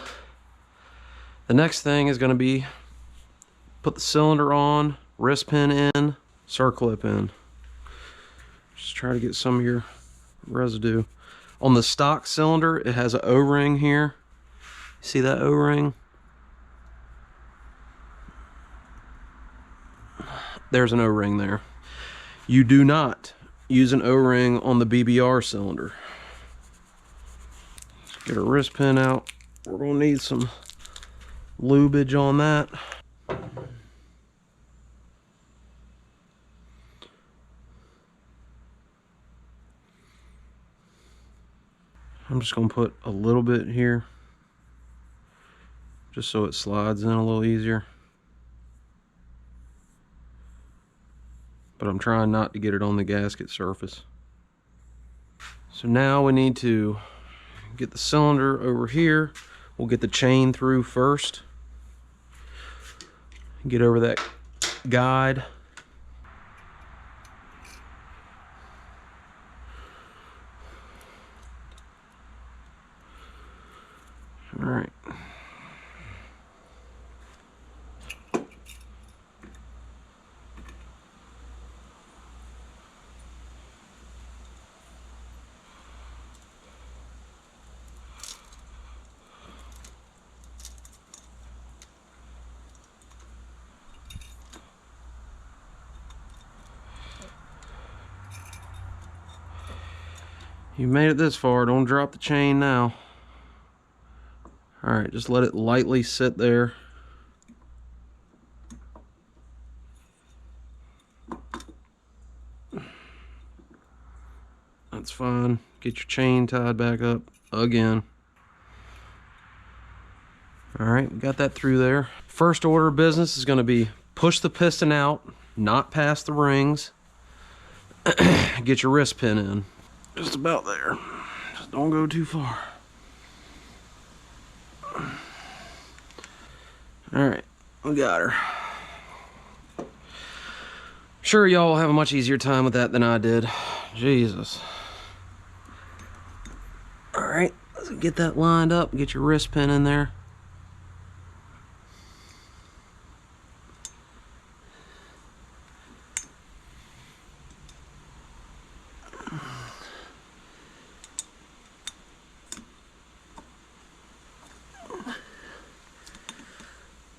the next thing is going to be put the cylinder on, wrist pin in, circlip in. Just try to get some of your residue. On the stock cylinder, it has an O-ring here. See that O-ring? There's an O-ring there. You do not use an O-ring on the BBR cylinder. Let's get a wrist pin out. We're going to need some lubage on that. I'm just going to put a little bit here, just so it slides in a little easier. But I'm trying not to get it on the gasket surface. So now we need to get the cylinder over here. We'll get the chain through first. Get over that guide. All right. You made it this far, don't drop the chain now. Alright, just let it lightly sit there. That's fine. Get your chain tied back up again. Alright, we got that through there. First order of business is going to be push the piston out, not past the rings. Get your wrist pin in. Just about there. Just don't go too far. Alright, we got her. Sure, y'all will have a much easier time with that than I did. Jesus. Alright, let's get that lined up. Get your wrist pin in there.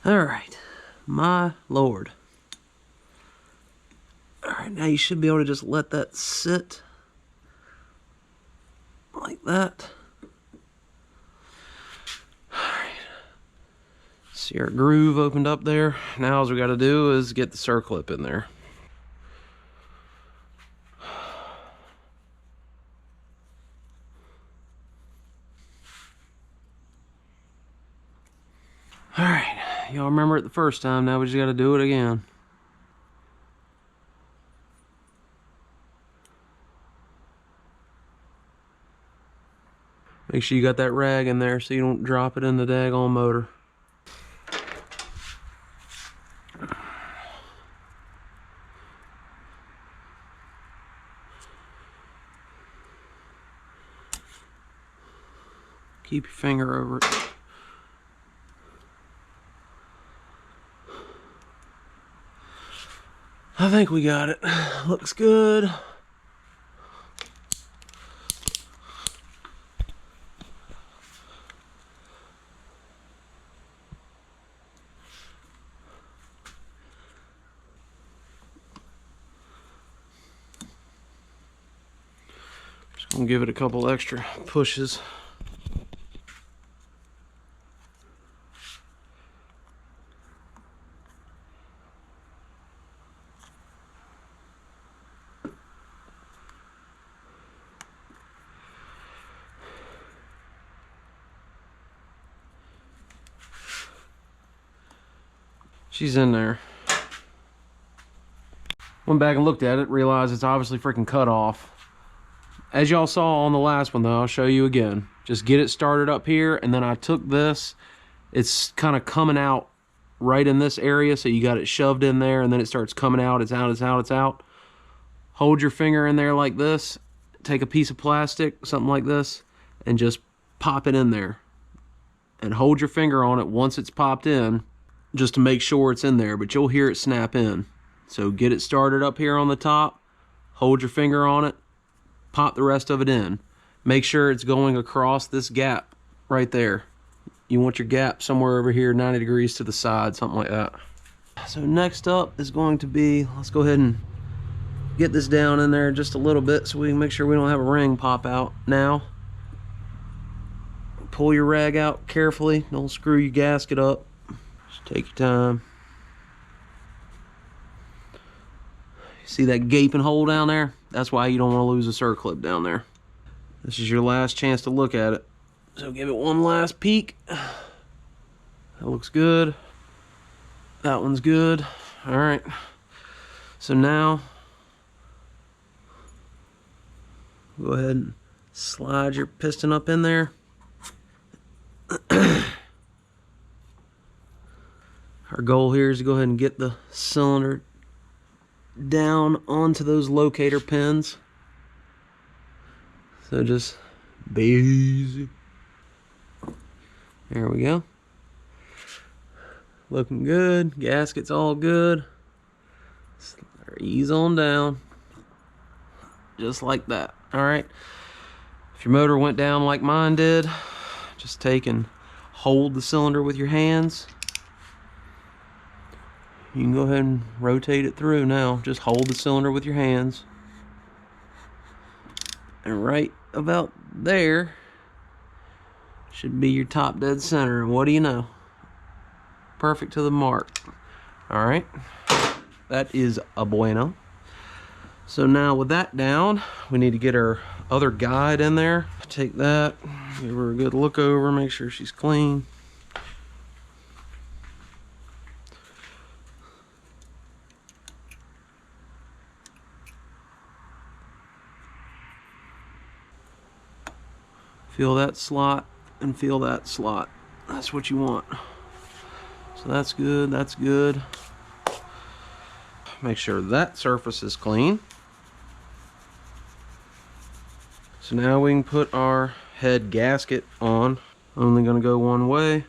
Alright, my lord. Alright, now you should be able to just let that sit like that. Alright, see our groove opened up there. Now all we got to do is get the circlip in there. Alright, y'all remember it the first time, now we just gotta do it again. Make sure you got that rag in there so you don't drop it in the daggone motor. Keep your finger over it. I think we got it. Looks good. and give it a couple extra pushes. She's in there. Went back and looked at it, realized it's obviously freaking cut off. As y'all saw on the last one though, I'll show you again. Just get it started up here, and then I took this. It's kind of coming out right in this area, so you got it shoved in there, and then it starts coming out. It's out, it's out, it's out. Hold your finger in there like this. Take a piece of plastic, something like this, and just pop it in there. And hold your finger on it once it's popped in, just to make sure it's in there, but you'll hear it snap in. So get it started up here on the top, hold your finger on it, pop the rest of it in. Make sure it's going across this gap right there. You want your gap somewhere over here, 90 degrees to the side, something like that. So next up is going to be, let's go ahead and get this down in there just a little bit so we can make sure we don't have a ring pop out now. Pull your rag out carefully, don't screw your gasket up. Just take your time. See that gaping hole down there? That's why you don't want to lose a circlip down there. This is your last chance to look at it. So give it one last peek. That looks good. That one's good. All right. So now, go ahead and slide your piston up in there. Our goal here is to go ahead and get the cylinder down onto those locator pins. So just be easy. There we go. Looking good. Gasket's all good. Ease on down. Just like that. Alright. If your motor went down like mine did, just take and hold the cylinder with your hands. You can go ahead and rotate it through now. Just hold the cylinder with your hands. And right about there should be your top dead center. And what do you know? Perfect to the mark. Alright. That is a bueno. So now with that down, we need to get our other guide in there. Take that, give her a good look over, make sure she's clean. Feel that slot and feel that slot. That's what you want. So that's good, that's good. Make sure that surface is clean. So now we can put our head gasket on. Only gonna go one way.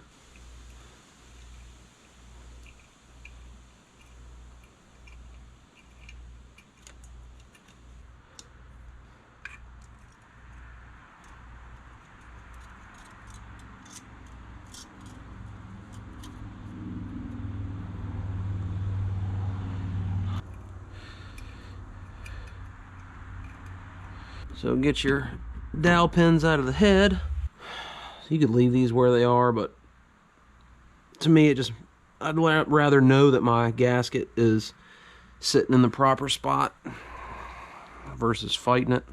So get your dowel pins out of the head. You could leave these where they are, but to me I'd rather know that my gasket is sitting in the proper spot versus fighting it.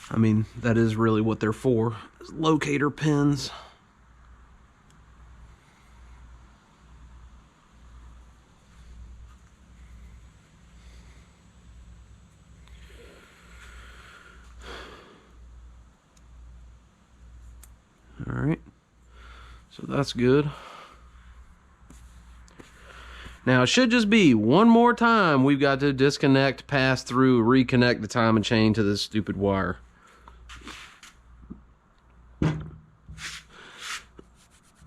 I mean, that is really what they're for, is locator pins. Alright, so that's good. Now it should just be one more time we've got to disconnect, pass through, reconnect the timing chain to this stupid wire.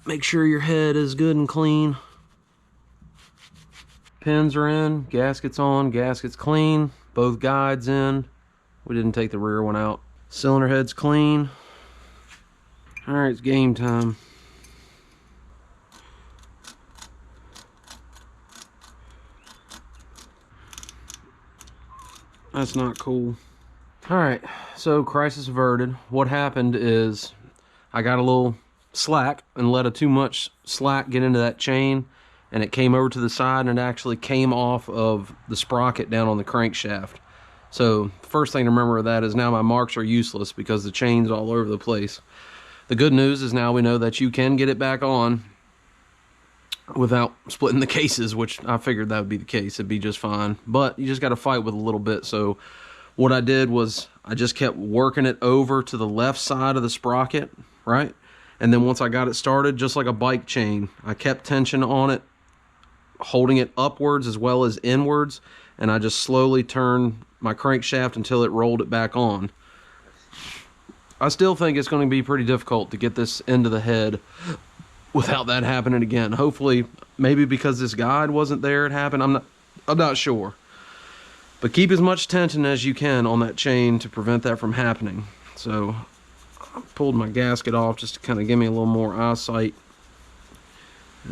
Make sure your head is good and clean. Pins are in, gasket's on, gasket's clean, both guides in. We didn't take the rear one out. Cylinder head's clean. Alright, it's game time. That's not cool. All right, so crisis averted. What happened is I got a little slack and let too much slack get into that chain, and it came over to the side and it actually came off of the sprocket down on the crankshaft. So first thing to remember of that is now my marks are useless because the chain's all over the place. The good news is now we know that you can get it back on without splitting the cases, which I figured that would be the case. It'd be just fine, but you just got to fight with a little bit. So what I did was I just kept working it over to the left side of the sprocket, right? And then once I got it started, just like a bike chain, I kept tension on it, holding it upwards as well as inwards, and I just slowly turned my crankshaft until it rolled it back on. I still think it's going to be pretty difficult to get this into the head without that happening again. Hopefully, maybe because this guide wasn't there it happened. I'm not sure. But keep as much tension as you can on that chain to prevent that from happening. So I pulled my gasket off just to kind of give me a little more eyesight.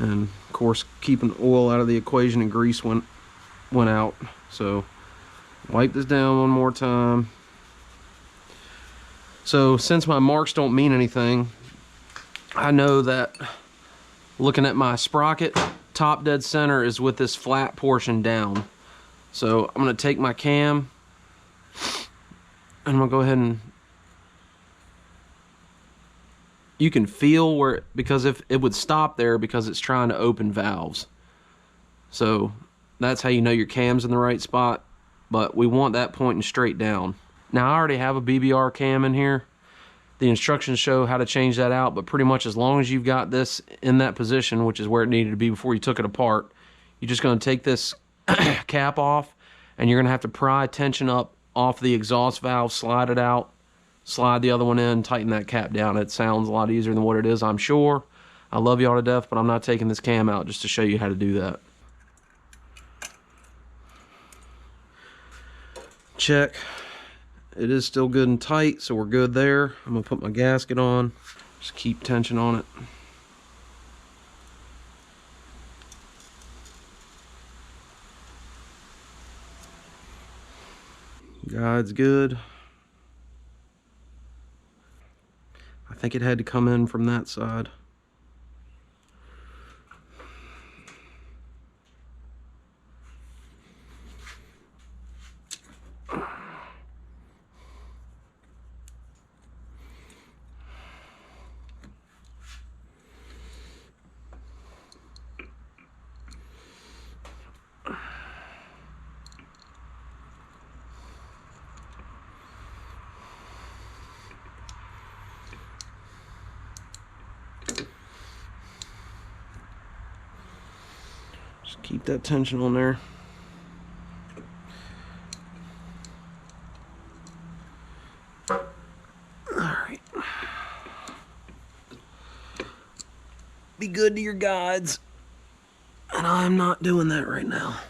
And of course, keeping oil out of the equation and grease went out. So wipe this down one more time. So since my marks don't mean anything, I know that looking at my sprocket, top dead center is with this flat portion down. So I'm going to take my cam and I'm going to go ahead and you can feel where, because if it would stop there because it's trying to open valves. So that's how you know your cam's in the right spot, but we want that pointing straight down. Now I already have a BBR cam in here. The instructions show how to change that out, but pretty much as long as you've got this in that position, which is where it needed to be before you took it apart, you're just going to take this cap off and you're going to have to pry tension up off the exhaust valve, slide it out, slide the other one in, tighten that cap down. It sounds a lot easier than what it is, I'm sure. I love y'all to death, but I'm not taking this cam out just to show you how to do that. Check. It is still good and tight, so we're good there. I'm gonna put my gasket on. Just keep tension on it. Guide's good. I think it had to come in from that side. Just keep that tension on there. Alright. Be good to your guides. And I'm not doing that right now.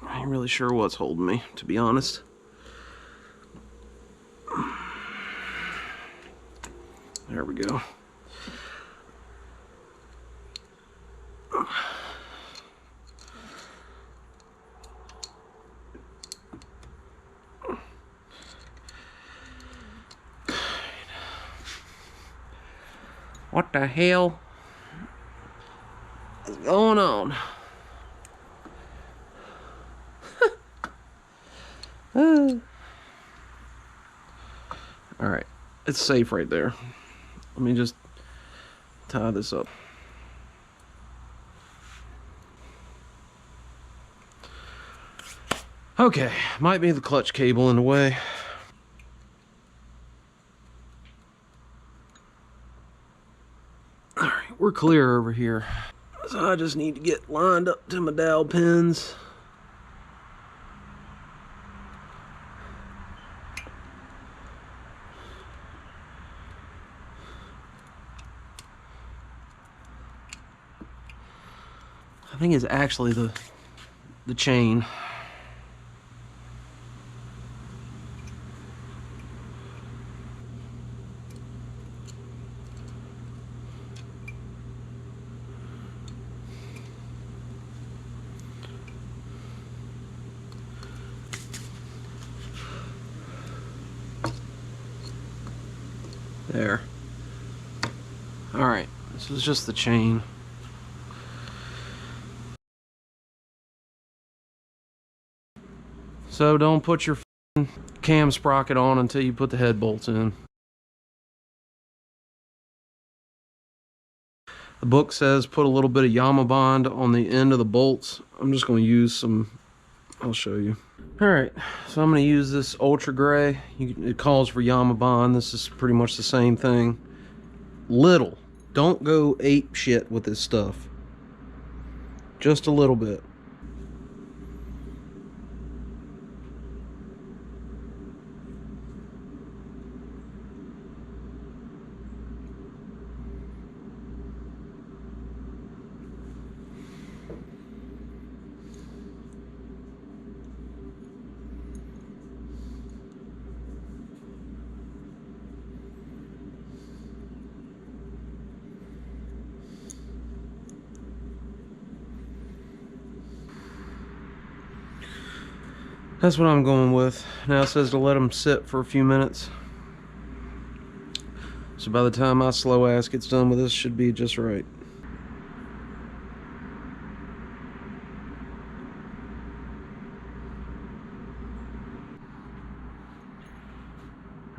I ain't really sure what's holding me, to be honest. There we go. What the hell is going on? Alright, it's safe right there. Let me just tie this up. Okay, might be the clutch cable in the way. Alright, we're clear over here. So I just need to get lined up to my dowel pins. I think it's actually the chain. There. Alright, this is just the chain. So don't put your cam sprocket on until you put the head bolts in. The book says put a little bit of Yamaha bond on the end of the bolts. I'm just going to use some, I'll show you. Alright, so I'm going to use this ultra gray. It calls for Yamaha bond. This is pretty much the same thing. Little. Don't go ape shit with this stuff. Just a little bit. That's what I'm going with. Now it says to let them sit for a few minutes. So by the time my slow ass gets done with this, should be just right.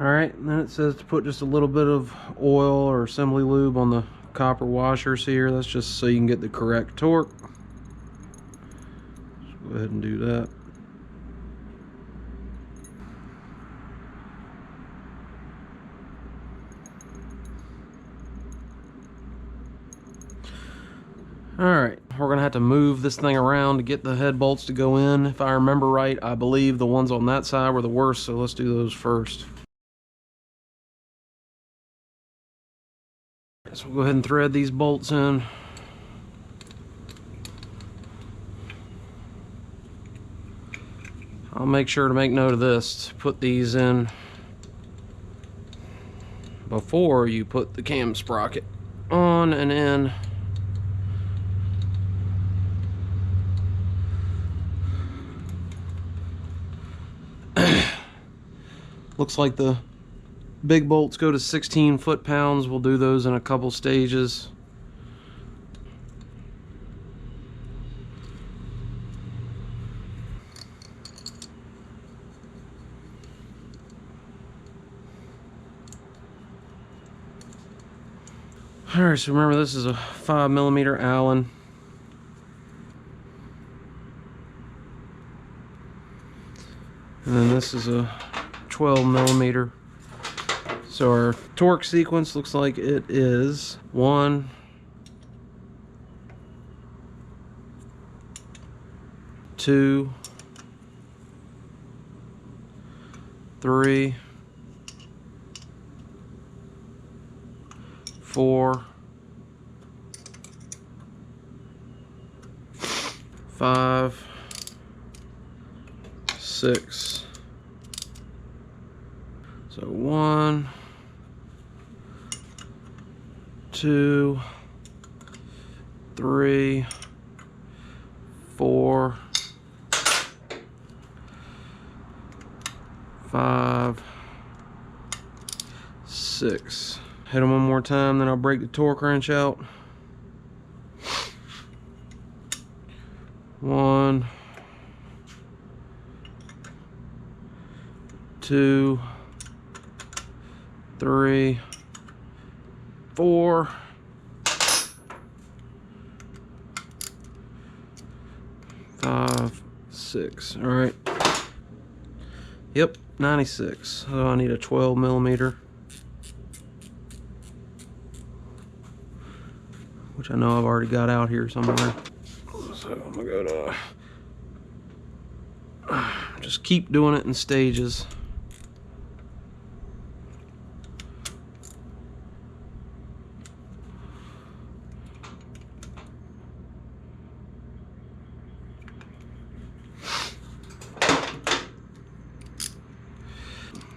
Alright, and then it says to put just a little bit of oil or assembly lube on the copper washers here. That's just so you can get the correct torque. Let's go ahead and do that. Alright, we're going to have to move this thing around to get the head bolts to go in. If I remember right, I believe the ones on that side were the worst, so let's do those first. So we'll go ahead and thread these bolts in. I'll make sure to make note of this, to put these in before you put the cam sprocket on and in. Looks like the big bolts go to 16 foot-pounds. We'll do those in a couple stages. Alright, so remember this is a 5mm Allen. And then this is a 12mm. So our torque sequence looks like it is 1, 2, 3, 4, 5, 6. So 1, 2, 3, 4, 5, 6. Hit them one more time, then I'll break the torque wrench out. 1, 2, 3, 4, 5, 6. All right. Yep, 96. So I need a 12mm, which I know I've already got out here somewhere. So I'm gonna go to just keep doing it in stages.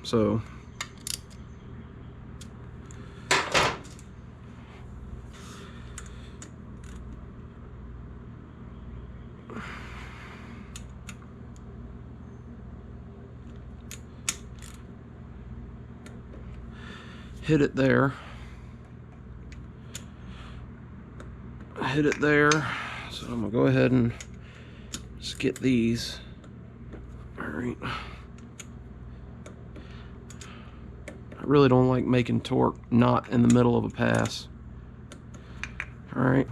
So hit it there. Hit it there. So I'm gonna go ahead and just get these. All right. I really don't like making torque not in the middle of a pass. All right.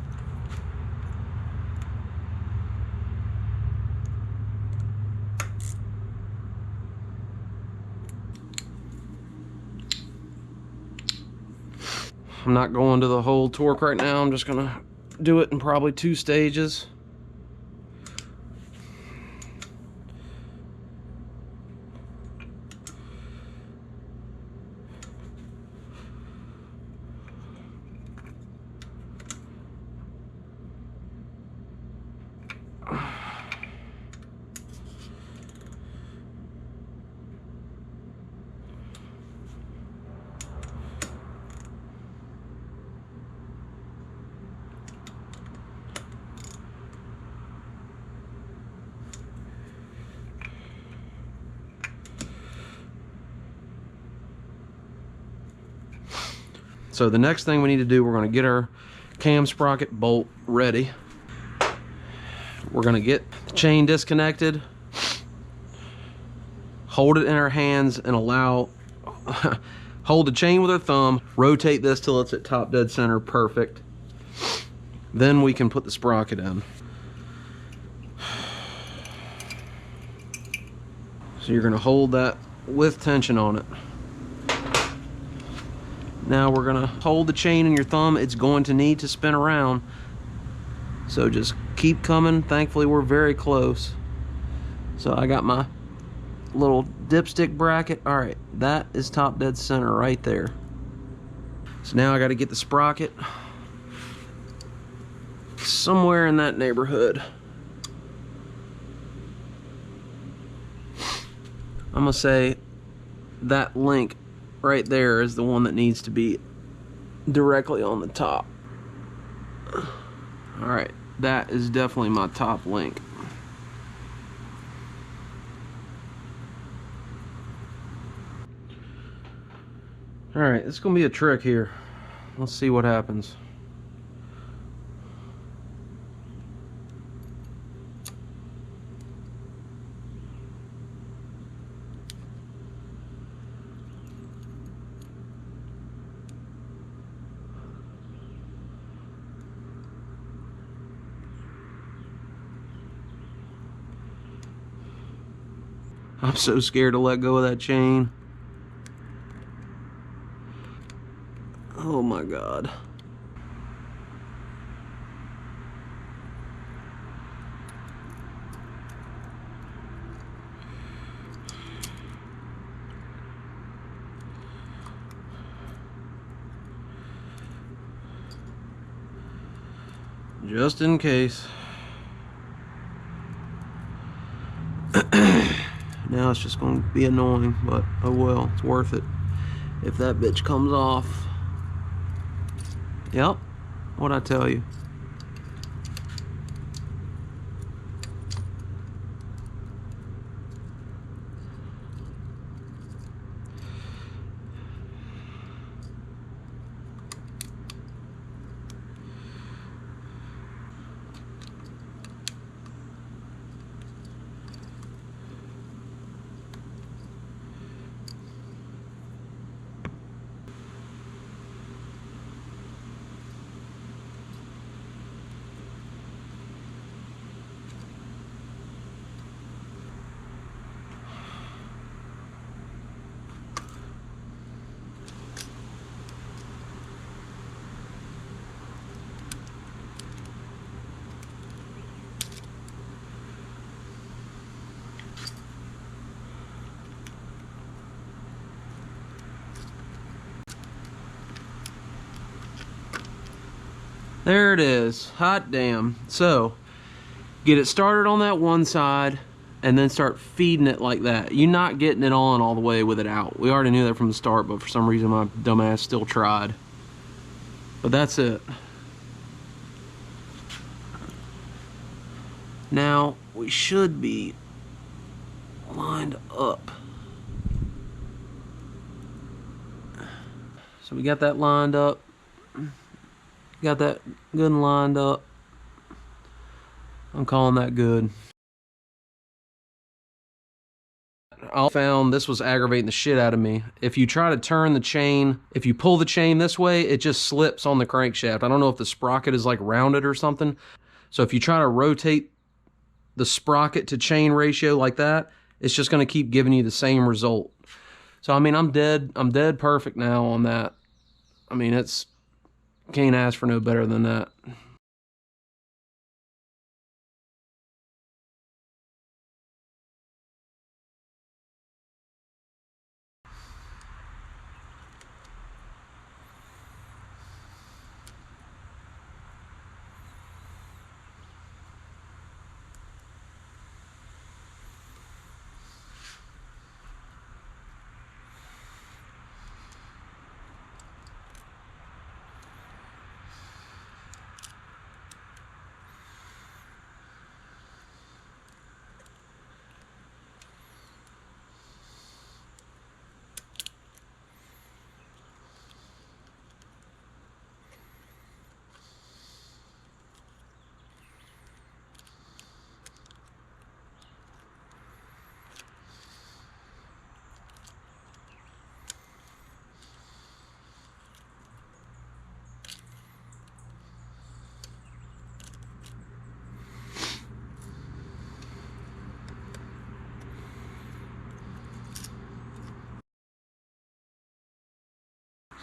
I'm not going to the whole torque right now. I'm just gonna do it in probably 2 stages. So the next thing we need to do, we're going to get our cam sprocket bolt ready. We're going to get the chain disconnected, hold it in our hands and allow, hold the chain with our thumb, rotate this till it's at top dead center, perfect. Then we can put the sprocket in. So you're going to hold that with tension on it. Now we're gonna hold the chain in your thumb. It's going to need to spin around. So just keep coming. Thankfully we're very close. So I got my little dipstick bracket. All right, that is top dead center right there. So now I gotta get the sprocket somewhere in that neighborhood. I'm gonna say that link right there is the one that needs to be directly on the top. All right, that is definitely my top link. All right, it's gonna be a trick here. Let's see what happens. I'm so scared to let go of that chain. Oh my God. Just in case. Now it's just going to be annoying, but oh well, it's worth it. If that bitch comes off. Yep, what'd I tell you? There it is. Hot damn. So, get it started on that one side, and then start feeding it like that. You're not getting it on all the way with it out. We already knew that from the start, but for some reason my dumbass still tried. But that's it. Now we should be lined up. So we got that lined up. Got that good and lined up. I'm calling that good. I found this was aggravating the shit out of me. If you try to turn the chain, if you pull the chain this way, it just slips on the crankshaft. I don't know if the sprocket is like rounded or something. So if you try to rotate the sprocket to chain ratio like that, it's just going to keep giving you the same result. So I mean, I'm dead perfect now on that. I mean, it's, can't ask for no better than that.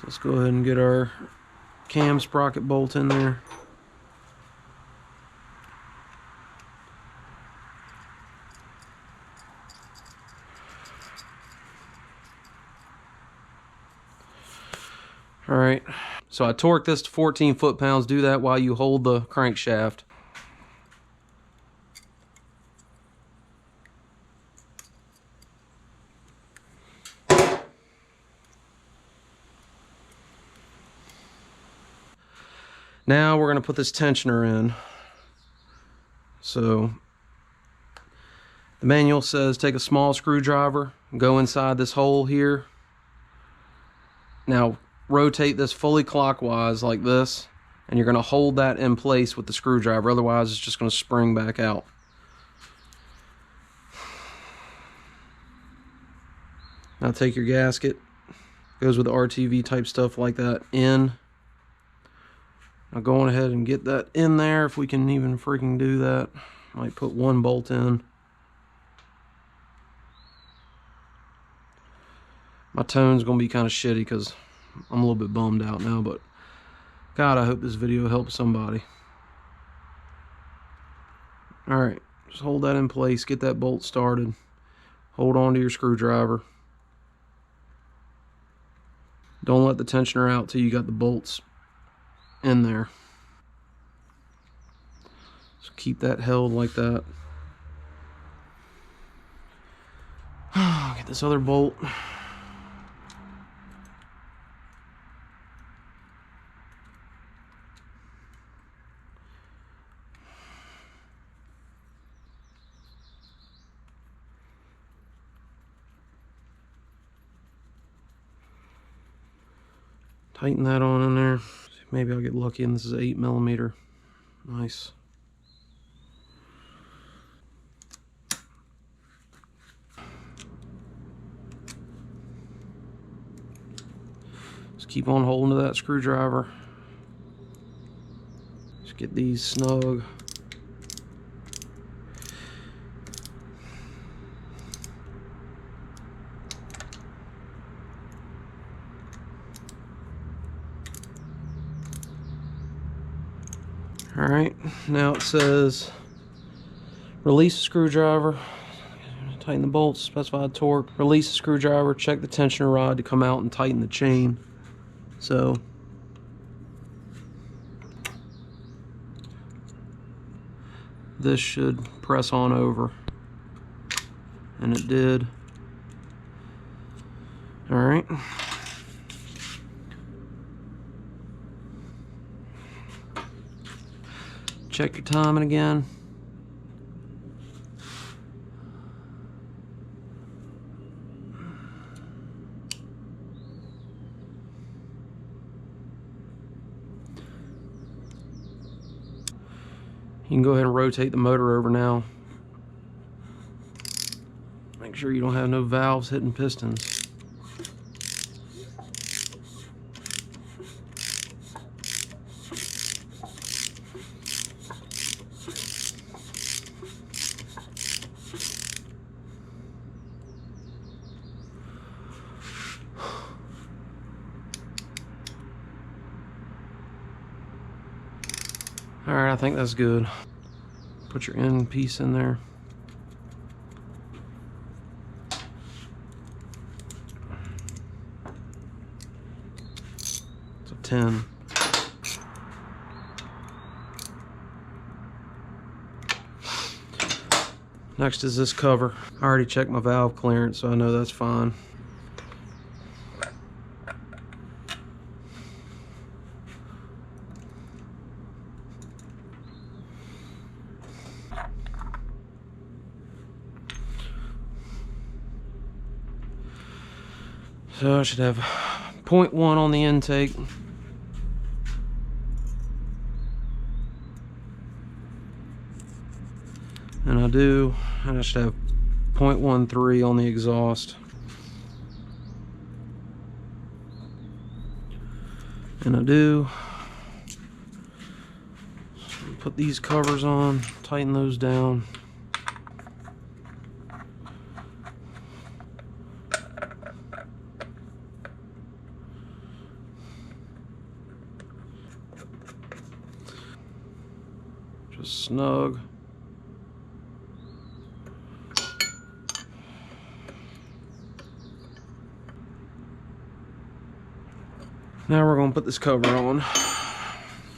So let's go ahead and get our cam sprocket bolt in there. All right, so I torqued this to 14 foot-pounds. Do that while you hold the crankshaft. Now we're gonna put this tensioner in. So the manual says take a small screwdriver, go inside this hole here. Now rotate this fully clockwise like this, and you're gonna hold that in place with the screwdriver, otherwise it's just gonna spring back out. Now take your gasket, goes with the RTV type stuff like that, in. Now go on ahead and get that in there if we can even freaking do that. Might put one bolt in. My tone's gonna be kind of shitty because I'm a little bit bummed out now, but God, I hope this video helps somebody. Alright, just hold that in place, get that bolt started. Hold on to your screwdriver. Don't let the tensioner out till you got the bolts in there. So keep that held like that. Get this other bolt. Tighten that on in there. Maybe I'll get lucky and this is 8mm. Nice. Just keep on holding to that screwdriver. Just get these snug. Alright, now it says release the screwdriver, tighten the bolts, specified torque, release the screwdriver, check the tensioner rod to come out and tighten the chain. So this should press on over. and it did. All right. Check your timing again. You can go ahead and rotate the motor over now. Make sure you don't have no valves hitting pistons. All right, I think that's good. Put your end piece in there. It's a 10. Next is this cover. I already checked my valve clearance, so I know that's fine. So I should have 0.1 on the intake. And I should have 0.13 on the exhaust. And I do. Put these covers on, tighten those down. Just snug. Now we're going to put this cover on.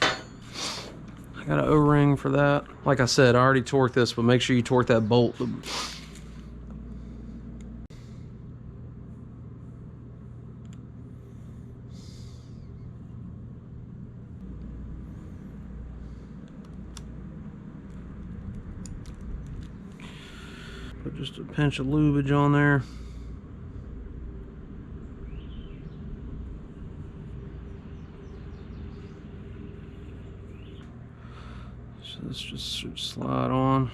I got an O-ring for that. Like I said, I already torqued this, but make sure you torque that bolt. Put just a pinch of lubage on there. So this just should slide on.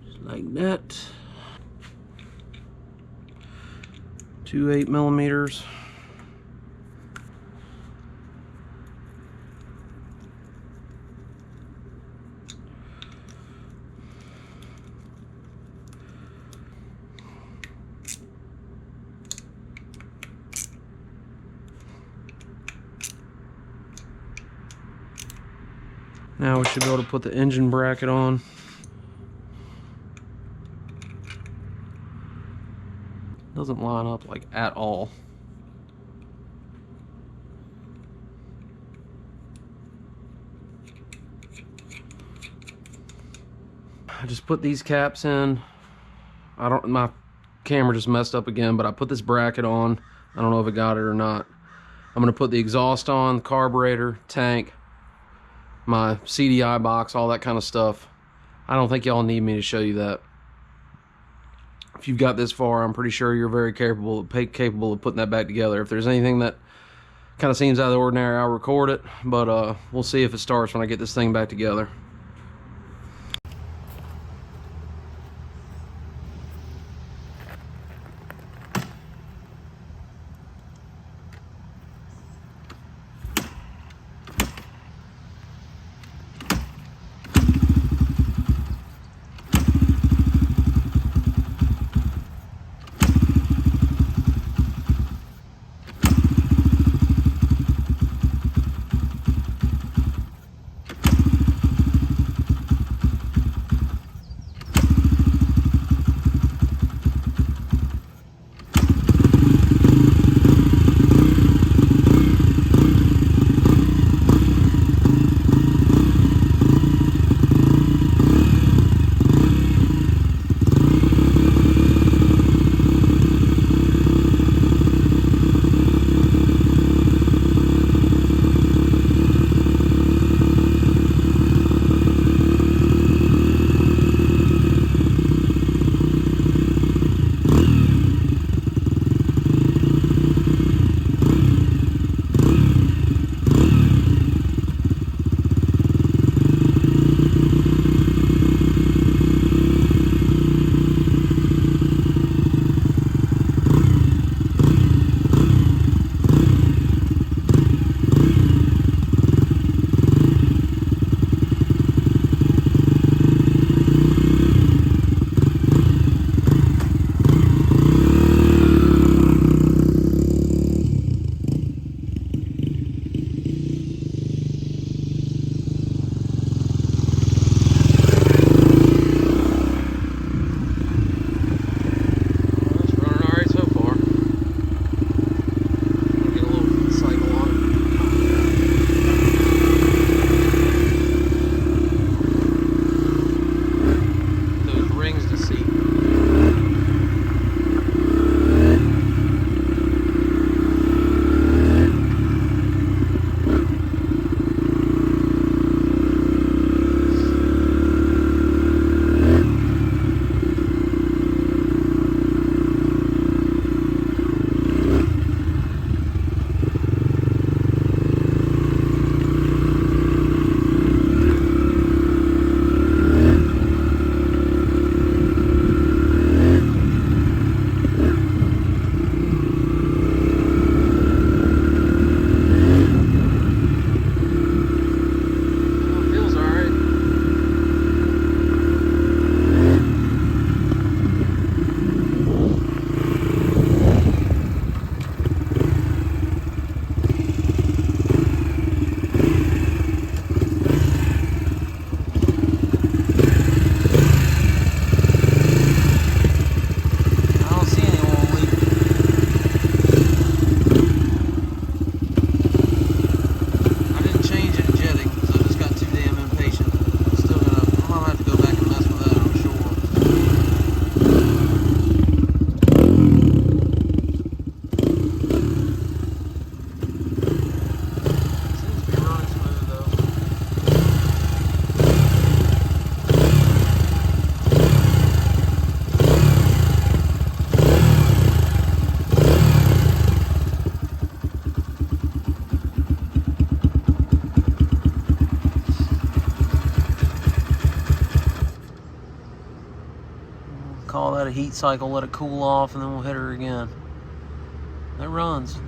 Just like that. 2 8mm. Now we should be able to put the engine bracket on. Doesn't line up like at all. I just put these caps in. My camera just messed up again, but I put this bracket on. I don't know if it got it or not. I'm gonna put the exhaust on, carburetor, tank, my CDI box, all that kind of stuff. I don't think y'all need me to show you that. If you've got this far, I'm pretty sure you're very capable of putting that back together. If there's anything that kind of seems out of the ordinary, I'll record it, but we'll see if it starts when I get this thing back together. Call that a heat cycle, let it cool off, and then we'll hit her again. It runs.